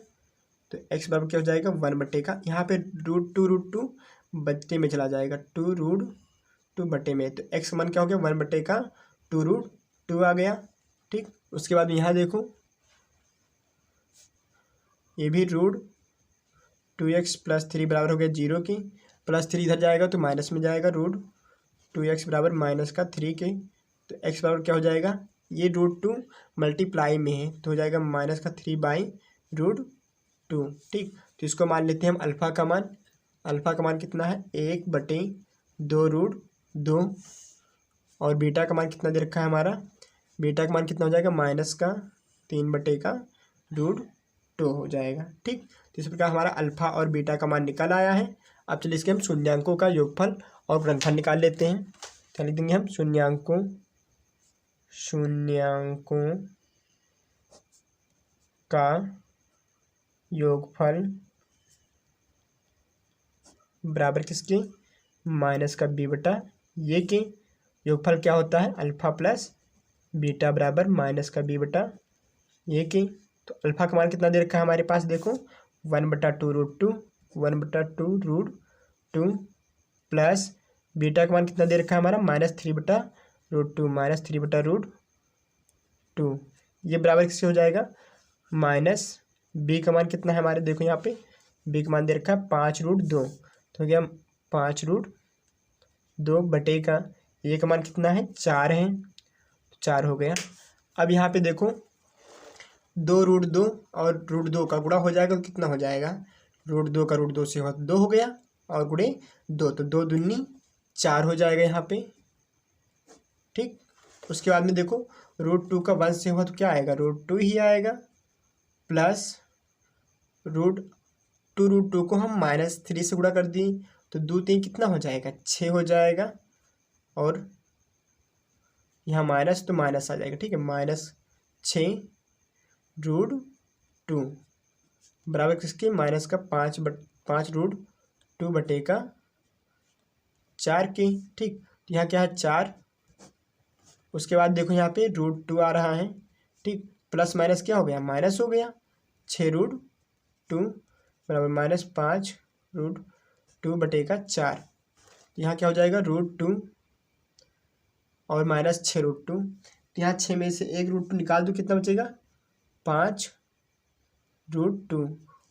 तो x बराबर क्या हो जाएगा 1 बटे का, यहाँ पे √2 बट्टे में चला जाएगा, 2√2 बटे में, तो x मन क्या हो गया 1 बटे का 2√2 आ गया। ठीक, उसके बाद यहाँ देखो ये भी √2x प्लस 3 बराबर हो गया 0 के, +3 इधर जाएगा तो माइनस में जाएगा, √2x बराबर -3 के, तो x बराबर क्या हो जाएगा, ये √2 मल्टीप्लाई में है तो हो जाएगा -3/√2। ठीक, तो इसको मान लेते हैं हम अल्फ़ा का मान, अल्फ़ा का मान कितना है 1/2√2, और बीटा का मान कितना दे रखा है हमारा, बीटा का मान कितना हो जाएगा -3/√2 हो जाएगा। ठीक, तो इस प्रकार हमारा अल्फ़ा और बीटा का मान निकल आया है। अब चलिए इसके हम शून्यांकों का योगफल और गुणनफल निकाल लेते हैं। क्या लिख देंगे हम शून्यांकों का योगफल बराबर किसके माइनस का b बटा ये के, योगफल क्या होता है अल्फ़ा प्लस बीटा बराबर माइनस का b बटा ये के। तो अल्फ़ा का मान कितना दे रखा है हमारे पास, देखो 1/2√2, 1/2√2 प्लस बीटा का मान कितना दे रखा है हमारा -3/√2, -3/√2, ये बराबर किससे हो जाएगा माइनस b का मान कितना है हमारे, देखो यहाँ पे b का मान दे रखा है 5√2, तो क्या 5√2 बटे का ए का मान कितना है 4 है, 4 हो गया। अब यहाँ पे देखो 2√2 और √2 का गुणा हो जाएगा तो कितना हो जाएगा, √2 का √2 से हुआ तो 2 हो गया और गुणे 2 तो 2 दूनी 4 हो जाएगा यहाँ पे। ठीक, उसके बाद में देखो √2 का 1 से हुआ तो क्या आएगा, √2 ही आएगा, प्लस √2 को हम -3 से गुणा कर दिए तो 2 3 कितना हो जाएगा 6 हो जाएगा, और यहाँ माइनस तो माइनस आ जाएगा। ठीक है, -6 √2 बराबर किसके, माइनस का 5 √2 का 4 के। ठीक, तो यहाँ क्या है 4, उसके बाद देखो यहाँ पे √2 आ रहा है। ठीक, प्लस माइनस क्या हो गया, माइनस हो गया, 6 √2 बराबर -5 √2 का 4। यहाँ क्या हो जाएगा √2 और -6 √2, तो यहाँ 6 में से एक √2 निकाल दो, कितना बचेगा 5 √2।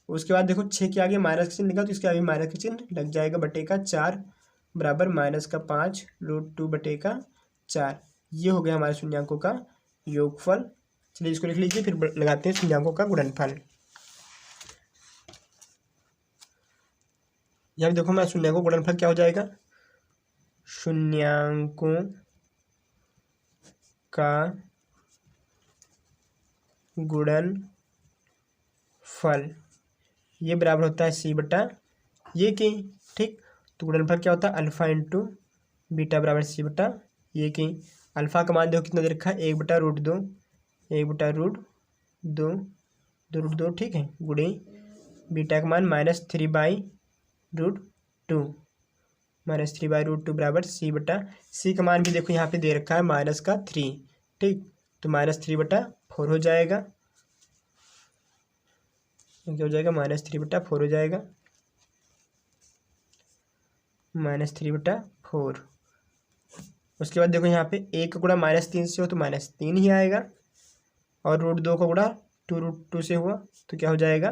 उसके बाद देखो 6 के आगे माइनस का चिन्ह निकाल तो इसके आगे माइनस का चिन्ह लग जाएगा, बटे का 4 बराबर -5 √2 का 4। ये हो गया हमारे शून्यांकों का योगफल। चलिए इसको लिख लीजिए, फिर लगाते हैं शून्यांकों का गुणनफल। यहाँ देखो हमारा शून्यांकों का गुणनफल क्या हो जाएगा, शून्यांकों का गुणनफल ये बराबर होता है c बटा ये के। ठीक, तो गुणनफल क्या होता है, अल्फा इंटू बीटा बराबर c बटा ये के। अल्फा का मान देखो कितना दे रखा है, 1/√2, 1/√2, 2√2। ठीक है, गुणे बीटा का मान -3/√2, -3/√2 बराबर c बटा c का मान भी देखो यहाँ पे दे रखा है -3। ठीक, तो -3/4 हो जाएगा, क्या हो जाएगा -3/4 हो जाएगा, -3/4। उसके बाद देखो यहाँ पे 1 का गुणा -3 से हो तो -3 ही आएगा, और √2 का गुणा 2√2 से हुआ तो क्या हो जाएगा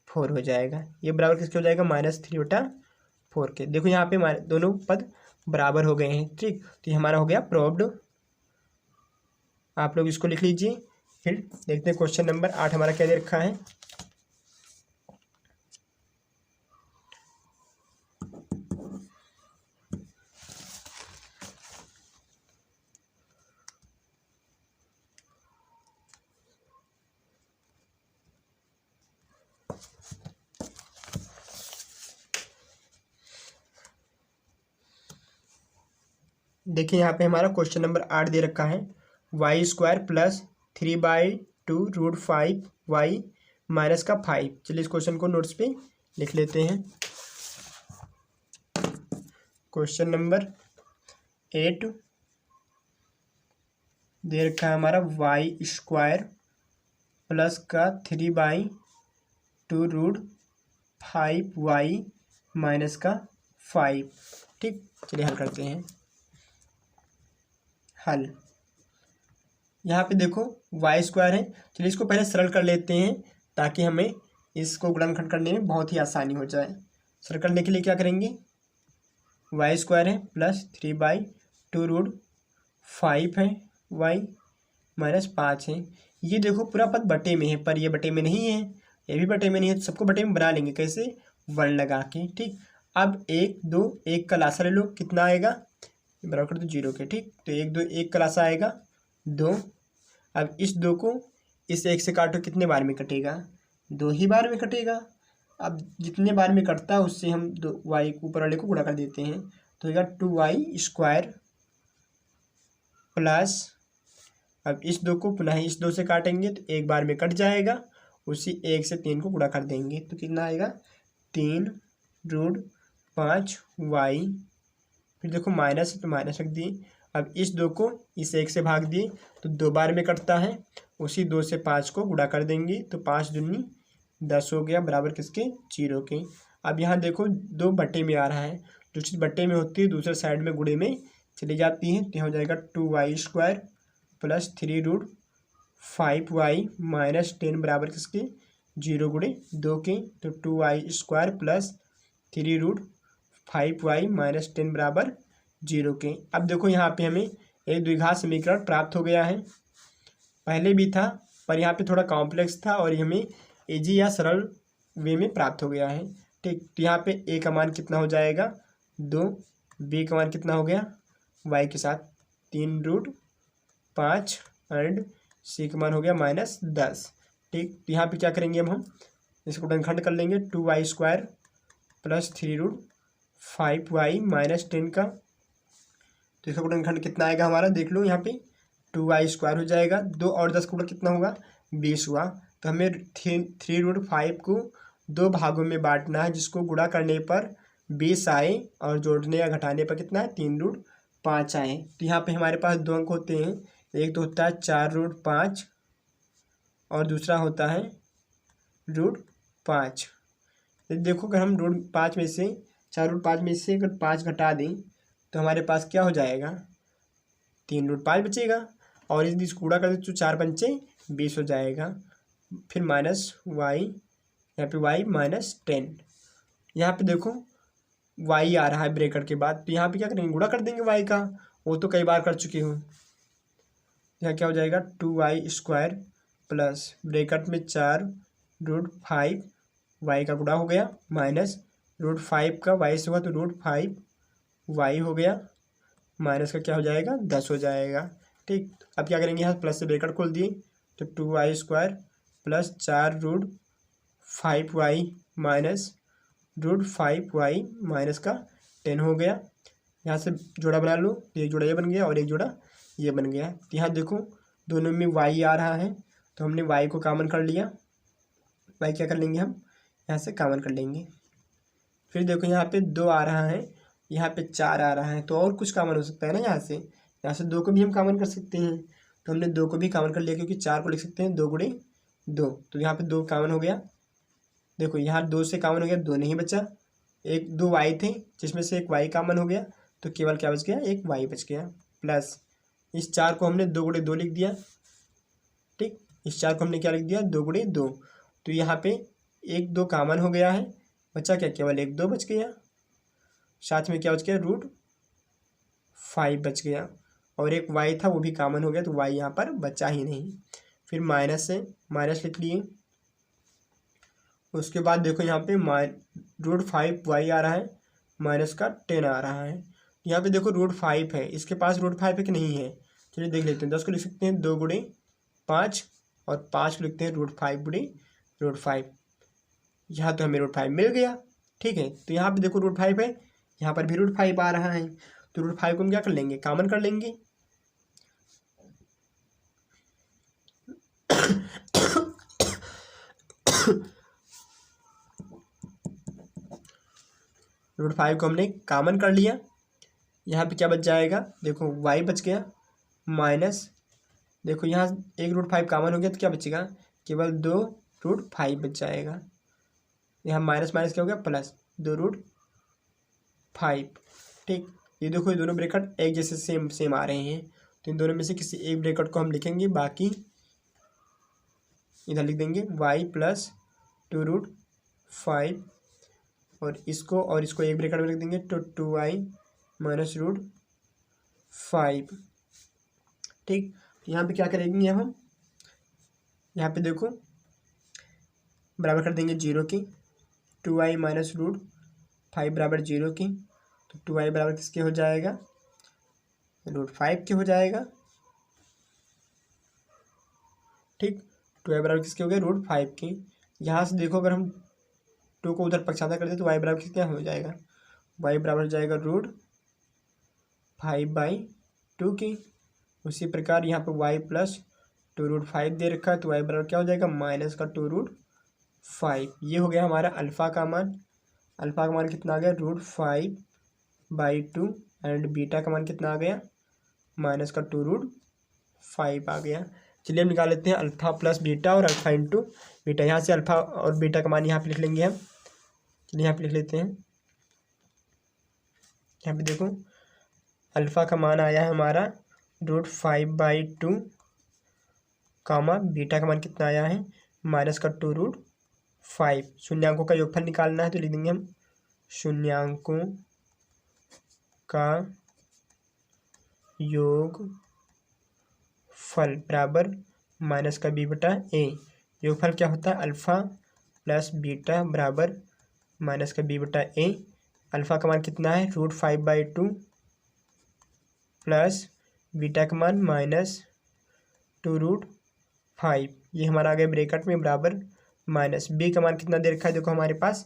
4 हो जाएगा। ये बराबर किसके हो जाएगा, -3/4 के। देखो यहाँ पे दोनों पद बराबर हो गए हैं। ठीक, तो ये हमारा हो गया प्रूव्ड। आप लोग इसको लिख लीजिए, फिर देखते हैं क्वेश्चन नंबर 8 हमारा क्या दे रखा है। देखिए यहाँ पे हमारा क्वेश्चन नंबर 8 दे रखा है, y² + 3/2 √5y -5। चलिए इस क्वेश्चन को नोट्स पे लिख लेते हैं। क्वेश्चन नंबर 8 दे रखा है हमारा y² प्लस का 3/2 √5y -5। ठीक, चलिए हल करते हैं। हल, यहाँ पे देखो y² है, चलिए इसको पहले सरल कर लेते हैं ताकि हमें इसको गुणनखंड करने में बहुत ही आसानी हो जाए। सरल करने के लिए क्या करेंगे, y² है प्लस 3/2 √5 है, y -5 है। ये देखो पूरा पद बटे में है, पर ये बटे में नहीं है, ये भी बटे में नहीं है, तो सबको बटे में बना लेंगे। कैसे, 1 लगा के। ठीक, अब 1 2 1 का लासा ले लो, कितना आएगा, बराबर कर दो 0 के। ठीक, तो 1 2 1 का लासा आएगा 2। अब इस 2 को इस 1 से काटो, कितने बार में कटेगा, 2 ही बार में कटेगा। अब जितने बार में कटता है उससे हम y ऊपर वाले को गुणा कर देते हैं, तो होगा 2y² प्लस, अब इस 2 को पुनः इस 2 से काटेंगे तो एक बार में कट जाएगा, उसी 1 से 3 को गुणा कर देंगे तो कितना आएगा 3 √5y। फिर देखो माइनस है तो माइनस रख दिए। अब इस 2 को इस 1 से भाग दिए तो 2 बार में कटता है, उसी 2 से 5 को गुणा कर देंगे तो 5 दूनी 10 हो गया, बराबर किसके 0 के। अब यहाँ देखो 2 बटे में आ रहा है, जो चीज़ बटे में होती है दूसरे साइड में गुणे में चली जाती है, तो यहाँ हो जाएगा 2y² प्लस 3 √5y -10 बराबर किसके 0 गुणे 2 के। तो 2y² प्लस 3 √5y -10 बराबर जीरो के। अब देखो यहाँ पे हमें एक द्विघात समीकरण प्राप्त हो गया है, पहले भी था पर यहाँ पे थोड़ा कॉम्प्लेक्स था और हमें इजी या सरल वे में प्राप्त हो गया है। ठीक, तो यहाँ पे ए का मान कितना हो जाएगा 2, बी का मान कितना हो गया वाई के साथ 3√5 एंड सी का मान हो गया -10। ठीक, तो यहाँ पे क्या करेंगे अब हम इसको गुणनखंड कर लेंगे 2y² + 3√5y -10 का। तो इसका गुणनखंड कितना आएगा हमारा देख लो, यहाँ पे 2y² हो जाएगा, 2 और 10 का गुणा कितना होगा 20 हुआ। तो हमें 3√5 को 2 भागों में बांटना है, जिसको गुणा करने पर 20 आए और जोड़ने या घटाने पर कितना है 3√5 आए। तो यहाँ पे हमारे पास 2 अंक होते हैं, एक तो होता है 4√5 और दूसरा होता है √5। देखो अगर हम √5 में से 4√5 में से अगर 5 घटा दें तो हमारे पास क्या हो जाएगा 3√5 बचेगा, और यदि इसको गुणा कर दें तो 4 पंचे 20 हो जाएगा, फिर -y, यहाँ पे y -10। यहाँ पे देखो y आ रहा है ब्रैकेट के बाद, तो यहाँ पे क्या करेंगे गुणा कर देंगे y का, वो तो कई बार कर चुके हूँ। यहाँ क्या हो जाएगा 2y² प्लस ब्रैकेट में 4√5 y का गुणा हो गया -√5 का y से हुआ तो √5 y हो गया, माइनस का क्या हो जाएगा 10 हो जाएगा। ठीक, अब क्या करेंगे यहाँ प्लस से ब्रैकेट खोल दिए तो 2y² plus 4√5y minus √5y minus का 10 हो गया। यहाँ से जोड़ा बना लो, एक जोड़ा ये बन गया और एक जोड़ा ये बन गया। तो यहाँ देखो दोनों में y आ रहा है तो हमने y को कॉमन कर लिया, y क्या कर लेंगे हम यहाँ से कॉमन कर लेंगे। फिर देखो यहाँ पे 2 आ रहा है, यहाँ पे 4 आ रहा है, तो और कुछ कॉमन हो सकता है ना, यहाँ से 2 को भी हम कॉमन कर सकते हैं। तो हमने 2 को भी कॉमन कर लिया, क्योंकि 4 को लिख सकते हैं 2 × 2, तो यहाँ पे 2 कॉमन हो गया। देखो यहाँ 2 से कॉमन हो गया, 2 नहीं बचा, 2 y थे जिसमें से एक y कॉमन हो गया, तो केवल क्या बच गया एक y बच गया, प्लस इस 4 को हमने 2 × 2 लिख दिया। ठीक, इस 4 को हमने क्या लिख दिया 2 × 2, तो यहाँ पे 1 2 कॉमन हो गया है, बचा क्या केवल 1 2 बच गया, साथ में क्या बच गया √5 बच गया, और एक y था वो भी कॉमन हो गया, तो y यहाँ पर बचा ही नहीं। फिर माइनस से माइनस लिख लिए, उसके बाद देखो यहाँ पे √5y आ रहा है, माइनस का 10 आ रहा है। यहाँ पे देखो √5 है, इसके पास √5 है कि नहीं है, चलिए देख लेते हैं। 10 को लिख सकते हैं 2 × 5 और 5 को लिखते हैं √5 × √5। यहाँ तो हमें √5 मिल गया। ठीक है, तो यहाँ पे देखो √5 है, यहाँ पर भी √5 आ रहा है, तो √5 को हम क्या कर लेंगे कॉमन कर लेंगे। √5 को हमने कॉमन कर लिया, यहाँ पे क्या बच जाएगा देखो y बच गया, माइनस देखो यहाँ एक √5 कॉमन हो गया तो क्या बचेगा केवल 2√5 बच जाएगा। यहाँ माइनस माइनस क्या हो गया प्लस 2√5। ठीक, ये देखो ये दोनों ब्रैकेट एक जैसे सेम आ रहे हैं, तो इन दोनों में से किसी एक ब्रैकेट को हम लिखेंगे, बाकी इधर लिख देंगे y + 2√5 और इसको एक ब्रैकेट में लिख देंगे तो 2y - √5। ठीक, यहाँ पे क्या करेंगे हम यहाँ पे देखो बराबर कर देंगे 0 की, 2y - √5 बराबर 0 की, तो 2y बराबर किसके हो जाएगा √5 के हो जाएगा। ठीक, 2y बराबर किसके हो गया √5 की। यहाँ से देखो अगर हम 2 को उधर पक्षांतर कर दे तो y बराबर किसके हो जाएगा, y बराबर हो जाएगा √5/2 की। उसी प्रकार यहाँ पे y + 2√5 दे रखा है, तो y बराबर क्या हो जाएगा -2√5। ये हो गया हमारा अल्फ़ा का मान। अल्फ़ा का मान कितना आ गया √5/2 एंड बीटा का मान कितना आ गया -2√5 आ गया। चलिए हम निकाल लेते हैं अल्फ़ा प्लस बीटा और अल्फ़ा इंटू बीटा। यहाँ से अल्फ़ा और बीटा का मान यहाँ पे लिख लेंगे हम। चलिए यहाँ पे लिख लेते हैं, यहाँ पे देखो अल्फ़ा का मान आया है हमारा √5/2 कामा बीटा का मान कितना आया है -2√5। शून्यांकों का योगफल निकालना है, तो लिख देंगे हम शून्यांकों का योग फल बराबर माइनस का बी बटा ए। योगफल क्या होता है? अल्फ़ा प्लस बीटा बराबर माइनस का बी बटा ए। अल्फ़ा का मान कितना है? √5/2 प्लस बीटा का मान -2√5। ये हमारा आ गया ब्रैकेट में बराबर माइनस। बी का मान कितना दे रखा है? देखो हमारे पास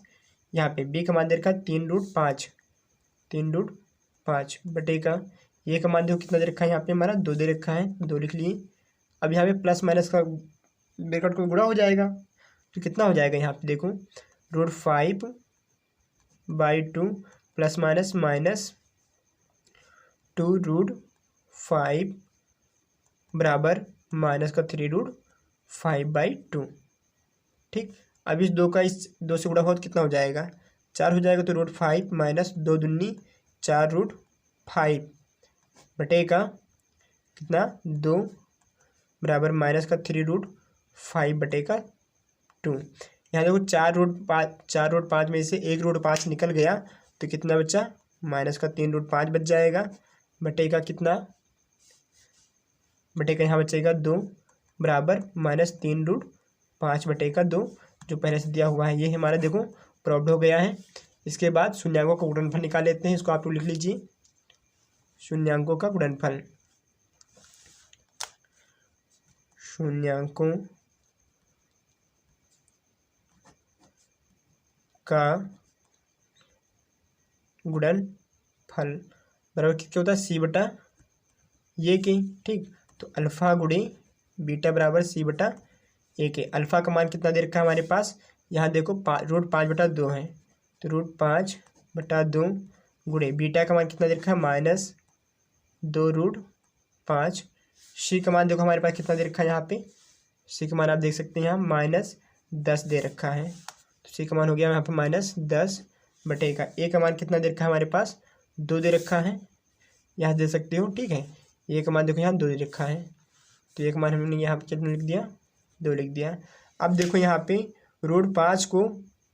यहाँ पे बी का मान दे रखा है 3√5 बटे का ए का मान देखो कितना दे रखा है? यहाँ पे हमारा 2 दे रखा है, 2 लिख लिए। अब यहाँ पे प्लस माइनस का ब्रैकेट को गुणा हो जाएगा, तो कितना हो जाएगा? यहाँ पे देखो √5/2 प्लस माइनस -2√5 बराबर माइनस का 3√5/2। ठीक, अब इस 2 का इस 2 से गुणा हो तो कितना हो जाएगा? 4 हो जाएगा। तो √5 माइनस 2 दूनी 4√5 बटे का कितना? 2 बराबर माइनस का 3√5 बटे का 2। यहाँ देखो 4√5 में से 1√5 निकल गया, तो कितना बचा? माइनस का 3√5 बच जाएगा बटे का कितना? बटे का यहाँ बचेगा 2 बराबर माइनस 3√5 बटे का 2, जो पहले से दिया हुआ है। ये हमारा देखो प्रूव्ड हो गया है। इसके बाद शून्यांकों का गुणनफल निकाल लेते हैं। इसको आप लोग लिख लीजिए, शून्यांकों का गुणनफल। शून्यांकों का गुणनफल बराबर क्या होता है? सी बटा ये के। ठीक, तो अल्फ़ा गुणे बीटा बराबर सी बटा ए के। अल्फ़ा का मान कितना दे रखा है हमारे पास? यहाँ देखो √5/2 है, तो √5/2 गुणे बीटा का मान कितना दे रखा है? -2√5। सी का मान देखो हमारे पास कितना दे रखा है? यहाँ पे सी का मान आप देख सकते हैं, यहाँ -10 दे रखा है, तो सी का मान हो गया यहाँ पे -10 बटे का। ए का मान कितना दे रखा है हमारे पास? 2 दे रखा है, यहाँ दे सकते हो। ठीक है, ए का मान देखो यहाँ 2 दे रखा है, तो ए का मान हमने यहाँ पे कितना लिख दिया? 2 लिख दिया। अब देखो यहाँ पे √5 को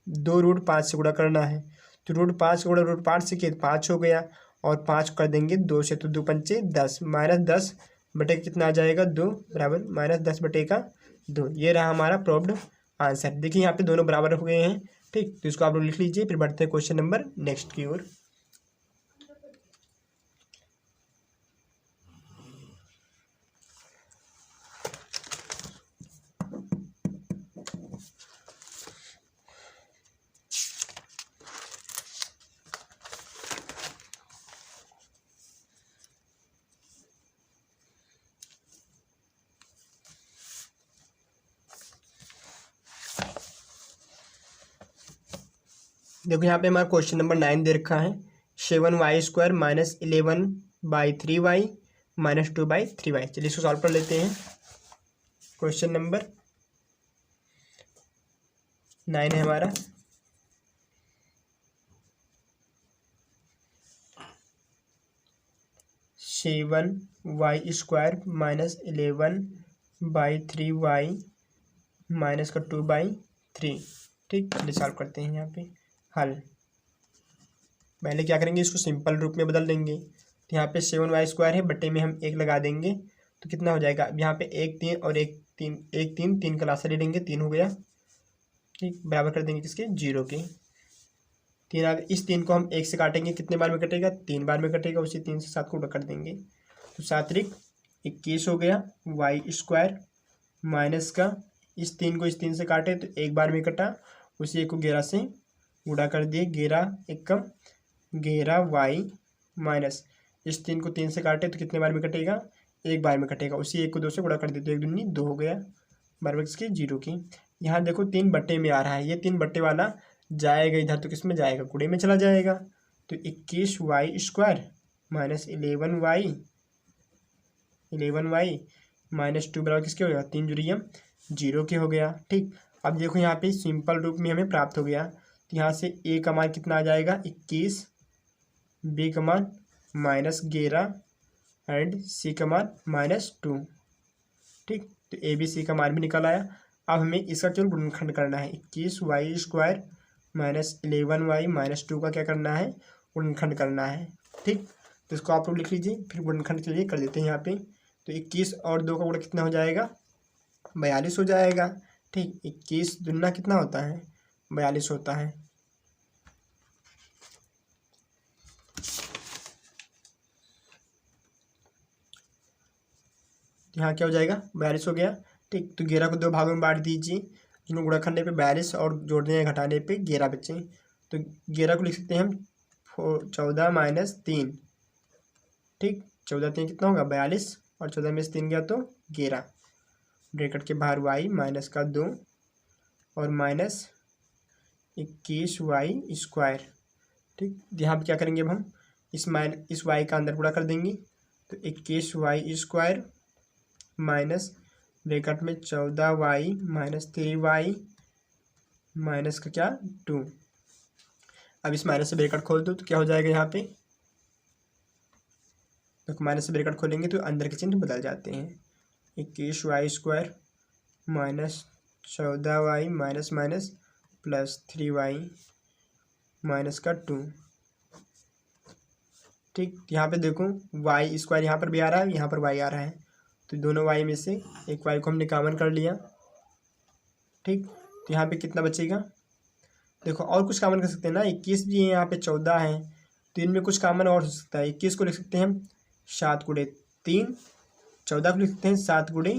2√5 से गुणा करना है, तो √5 को √5 से किया 5 हो गया, और 5 कर देंगे 2 से, तो 2 पंचे 10, -10 बटे कितना आ जाएगा? 2 बराबर -10 बटे का 2। ये रहा हमारा प्रूव्ड आंसर। देखिए यहाँ पे दोनों बराबर हो गए हैं। ठीक, तो इसको आप लोग लिख लीजिए। फिर बढ़ते हैं क्वेश्चन नंबर नेक्स्ट की ओर। देखो यहाँ पे हमारा क्वेश्चन नंबर 9 दे रखा है। 7y² - 11/3y - 2/3y। चलिए इसको सॉल्व कर लेते हैं। क्वेश्चन नंबर 9 है हमारा। Seven y square - 11/3y - 2/3। ठीक, चलिए सॉल्व करते हैं। यहाँ पे हल पहले क्या करेंगे? इसको सिंपल रूप में बदल देंगे। तो यहाँ पे 7y² है, बटे में हम 1 लगा देंगे, तो कितना हो जाएगा? अब यहाँ पे 1 3 और 1 3, 1 3 3 का लासा ले लेंगे, 3 हो गया। ठीक, बराबर कर देंगे किसके? 0 के। 3 आ गए। इस 3 को हम 1 से काटेंगे, कितने बार में कटेगा? 3 बार में कटेगा। उसी 3 से 7 को उड़ा कर देंगे, तो 7 × 21 हो गया। y² माइनस का इस 3 को इस 3 से काटे तो 1 बार में कटा, उसी 1 को 11 से गुणा कर दिए। 11 एकम 11y माइनस इस 3 को 3 से काटे तो कितने बार में कटेगा? 1 बार में कटेगा। उसी 1 को 2 से गुणा कर दिए, तो 1 दूनी 2 हो गया, बराबर किसके? 0 की। यहाँ देखो 3 बट्टे में आ रहा है, ये 3 बट्टे वाला जाएगा इधर, तो किस में जाएगा? गुणे में चला जाएगा। तो 21y² - 11y - 2 बराबर किसके हो गया? 3 जुरियम 0 के हो गया। ठीक, अब देखो यहाँ पे सिंपल रूप में हमें प्राप्त हो गया। तो यहाँ से a का मान कितना आ जाएगा? 21, b का मान -11 एंड c का मान -2। ठीक, तो a b c का मान भी निकल आया। अब हमें इसका केवल गुणनखंड करना है। 21y² - 11y - 2 का क्या करना है? गुणनखंड करना है। ठीक, तो इसको आप लोग लिख लीजिए, फिर गुणनखंड चलिए कर देते हैं यहाँ पे। तो 21 और 2 का गुणा कितना हो जाएगा, 42 हो जाएगा। ठीक, 21 दूना कितना होता है, 42 होता है। यहाँ क्या हो जाएगा, 42 हो गया। ठीक, तो 11 को 2 भागों में बांट दीजिए, जिनको गुणा करने पे 42 और जोड़ने या घटाने पे 11 बचे। तो 11 को लिख सकते हैं हम 14 माइनस 3। ठीक, 14 3 कितना होगा, 42, और 14 में से 3 गया तो 11। ब्रैकेट के बाहर y माइनस का 2 और माइनस 21y²। ठीक, यहाँ पे क्या करेंगे अब हम, इस y का अंदर पूरा कर देंगे। तो 21y² माइनस ब्रैकेट में 14y माइनस 3y माइनस का क्या 2। अब इस माइनस से ब्रैकेट खोल दो तो क्या हो जाएगा, यहाँ पे तो माइनस से ब्रैकेट खोलेंगे तो अंदर के चिन्ह बदल जाते हैं। 21y² minus 14y minus minus plus 3y minus का 2। ठीक, यहाँ पे देखो y² यहाँ पर भी आ रहा है, यहाँ पर y आ रहा है, तो दोनों y में से एक y को हमने कॉमन कर लिया। ठीक, तो यहाँ पे कितना बचेगा, देखो और कुछ कॉमन कर सकते हैं ना, 21 भी है, यहाँ पे 14 है, तो इनमें कुछ कॉमन और हो सकता है। 21 को लिख सकते हैं हम 7 गुणे 3, 14 को लिख सकते हैं 7 गुणे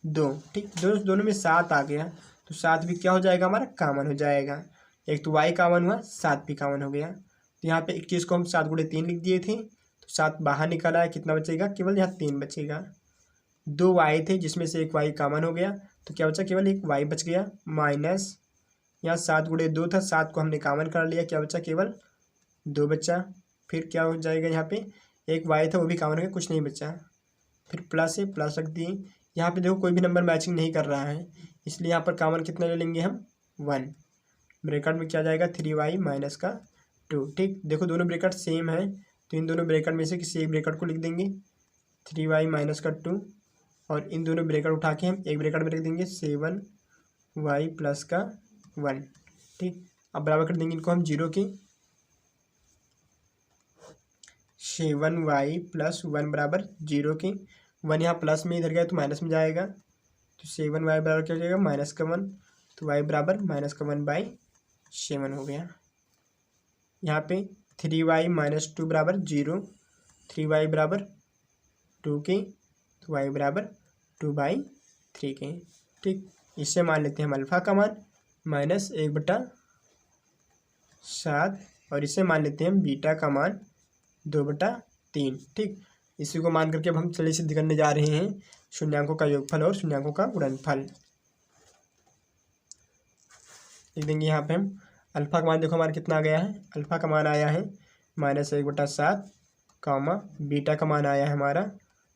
2। ठीक, दोनों में 7 आ गया, तो 7 भी क्या हो जाएगा, हमारा कॉमन हो जाएगा। एक तो y कॉमन हुआ, 7 भी कॉमन हो गया। तो यहाँ पे 21 को हम 7 गुणे 3 लिख दिए थे, तो 7 बाहर निकाला है, कितना बचेगा, केवल यहाँ 3 बचेगा। 2 y थे जिसमें से एक y कॉमन हो गया, तो क्या बचा, केवल एक y बच गया। माइनस यहाँ 7 गुणे 2 था, 7 को हमने कॉमन कर लिया, क्या बचा, केवल 2 बचा। फिर क्या हो जाएगा, यहाँ पे एक y था वो भी कॉमन हो गया, कुछ नहीं बचा। फिर प्लस है, प्लस रख दिए। यहाँ पे देखो कोई भी नंबर मैचिंग नहीं कर रहा है, इसलिए यहाँ पर कॉमन कितना ले लेंगे हम, 1। ब्रैकेट में क्या जाएगा, 3y माइनस का 2। ठीक, देखो दोनों ब्रैकेट सेम है, तो इन दोनों ब्रैकेट में से किसी एक ब्रैकेट को लिख देंगे 3y माइनस का 2, और इन दोनों ब्रैकेट उठा के हम एक ब्रैकेट में रख देंगे 7y प्लस का 1। ठीक, अब बराबर कर देंगे इनको हम 0 के। 7y प्लस 1 बराबर 0 के। 1 यहाँ प्लस में इधर गया तो माइनस में जाएगा, तो 7y बराबर क्या हो जाएगा, माइनस का 1। तो y बराबर माइनस का 1/7 हो गया। यहाँ पे 3y माइनस 2 बराबर 0, 3y बराबर 2 के, तो y बराबर 2/3 के। ठीक, इससे मान लेते हैं हम अल्फ़ा का मान -1/7, और इसे मान लेते हैं हम बीटा का मान 2/3। ठीक, इसी को मान करके अब हम चलिए सिद्ध करने जा रहे हैं शून्यांकों का योगफल और शून्यांकों का गुणनफल। लिख देंगे यहाँ पे हम अल्फ़ा का मान, देखो हमारा कितना आ गया है, अल्फ़ा का मान आया है -1/7, बीटा का मान आया है हमारा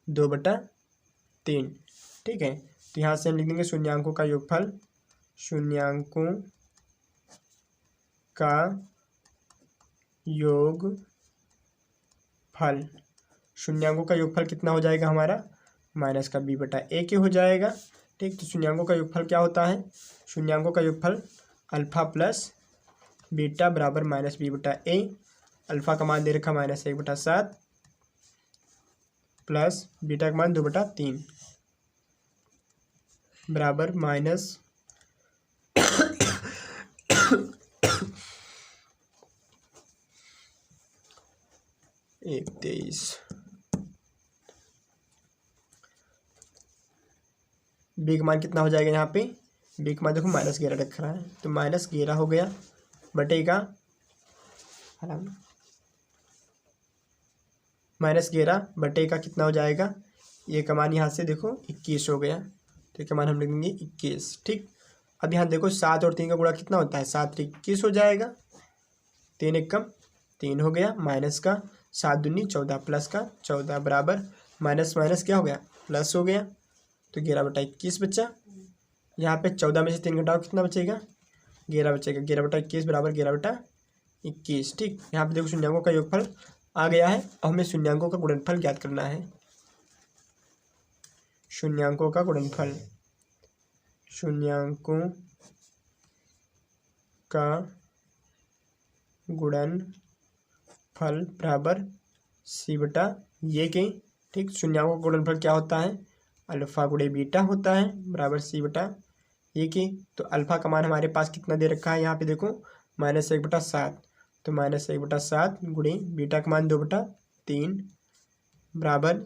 2/3। ठीक है, तो यहाँ से हम लिख देंगे शून्यांकों का योगफल, शून्यांकों का योगफल। शून्यांकों का योगफल कितना हो जाएगा हमारा, -b/a के हो जाएगा। ठीक, तो शून्यांकों का योगफल क्या होता है, शून्यांकों का योगफल अल्फ़ा प्लस बीटा बराबर -b/a। अल्फ़ा का मान दे रखा -1/7 प्लस बीटा का मान 2/3 बराबर -23। बी का मान कितना हो जाएगा, यहाँ पे बी का मान देखो -11 रख रहा है, तो -11 हो गया बटे का -11 का कितना हो जाएगा, ये का मान यहाँ से देखो 21 हो गया, तो ये का मान हम लिख देंगे 21। ठीक, अब यहाँ देखो 7 और 3 का गुणा कितना होता है, 7 21 हो जाएगा, 3 1 कम 3 हो गया, माइनस का 7 दूनी 14 प्लस का 14 बराबर माइनस माइनस क्या हो गया, प्लस हो गया, तो 11/21 बचा। यहाँ पे 14 में से 3 घटाओ कितना बचेगा, 11 बचेगा, 11/21 बराबर 11/21। ठीक, यहाँ पे देखो शून्यांकों का योगफल आ गया है, और हमें शून्यांकों का गुणनफल ज्ञात करना है। शून्यांकों का गुणनफल, शून्यांकों का गुणनफल बराबर सी बटा ये के, ठीक। शून्यांकों का गुणनफल क्या होता है, अल्फा गुणे बीटा होता है, बराबर सी बटा ये के। तो अल्फा का मान हमारे पास कितना दे रखा है यहाँ पे देखो, -1/7। तो -1/7 गुणे बीटा का मान 2/3 बराबर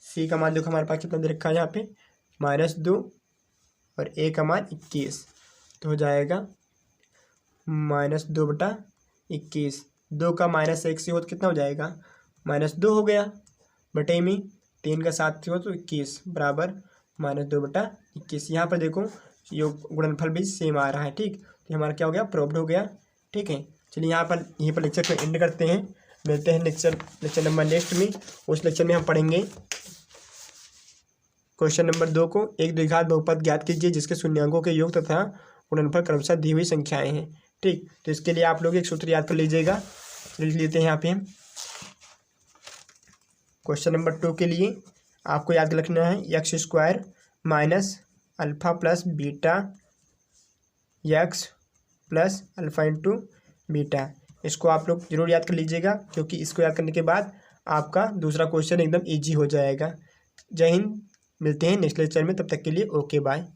सी का मान देखो हमारे पास कितना दे रखा है यहाँ पे, -2 और ए का मान 21। तो हो जाएगा -2/21। 2 का -1 से हो तो कितना हो जाएगा, -2 हो गया, बटे में 3 का 7 से हो तो 21 बराबर -2/21। यहाँ पर देखो योग गुणनफल भी सेम आ रहा है, ठीक। तो हमारा क्या हो गया, प्रूव्ड हो गया, ठीक है। चलिए यहाँ पर यहीं पर लेक्चर को एंड करते हैं। मिलते हैं लेक्चर नंबर नेक्स्ट में। उस लेक्चर में हम पढ़ेंगे क्वेश्चन नंबर 2 को, एक द्विघात बहुपद ज्ञात कीजिए जिसके शून्यांकों के योग तथा गुणनफल क्रमशः दी हुई संख्याएं हैं, ठीक। तो इसके लिए आप लोग एक सूत्र याद कर लीजिएगा, लिख लेते हैं यहाँ पे हम। क्वेश्चन नंबर 2 के लिए आपको याद रखना है x² minus alpha plus beta x plus alpha into beta. इसको आप लोग जरूर याद कर लीजिएगा, क्योंकि इसको याद करने के बाद आपका दूसरा क्वेश्चन एकदम ईजी हो जाएगा। जय हिंद, मिलते हैं नेक्स्ट लेक्चर में, तब तक के लिए ओके बाय।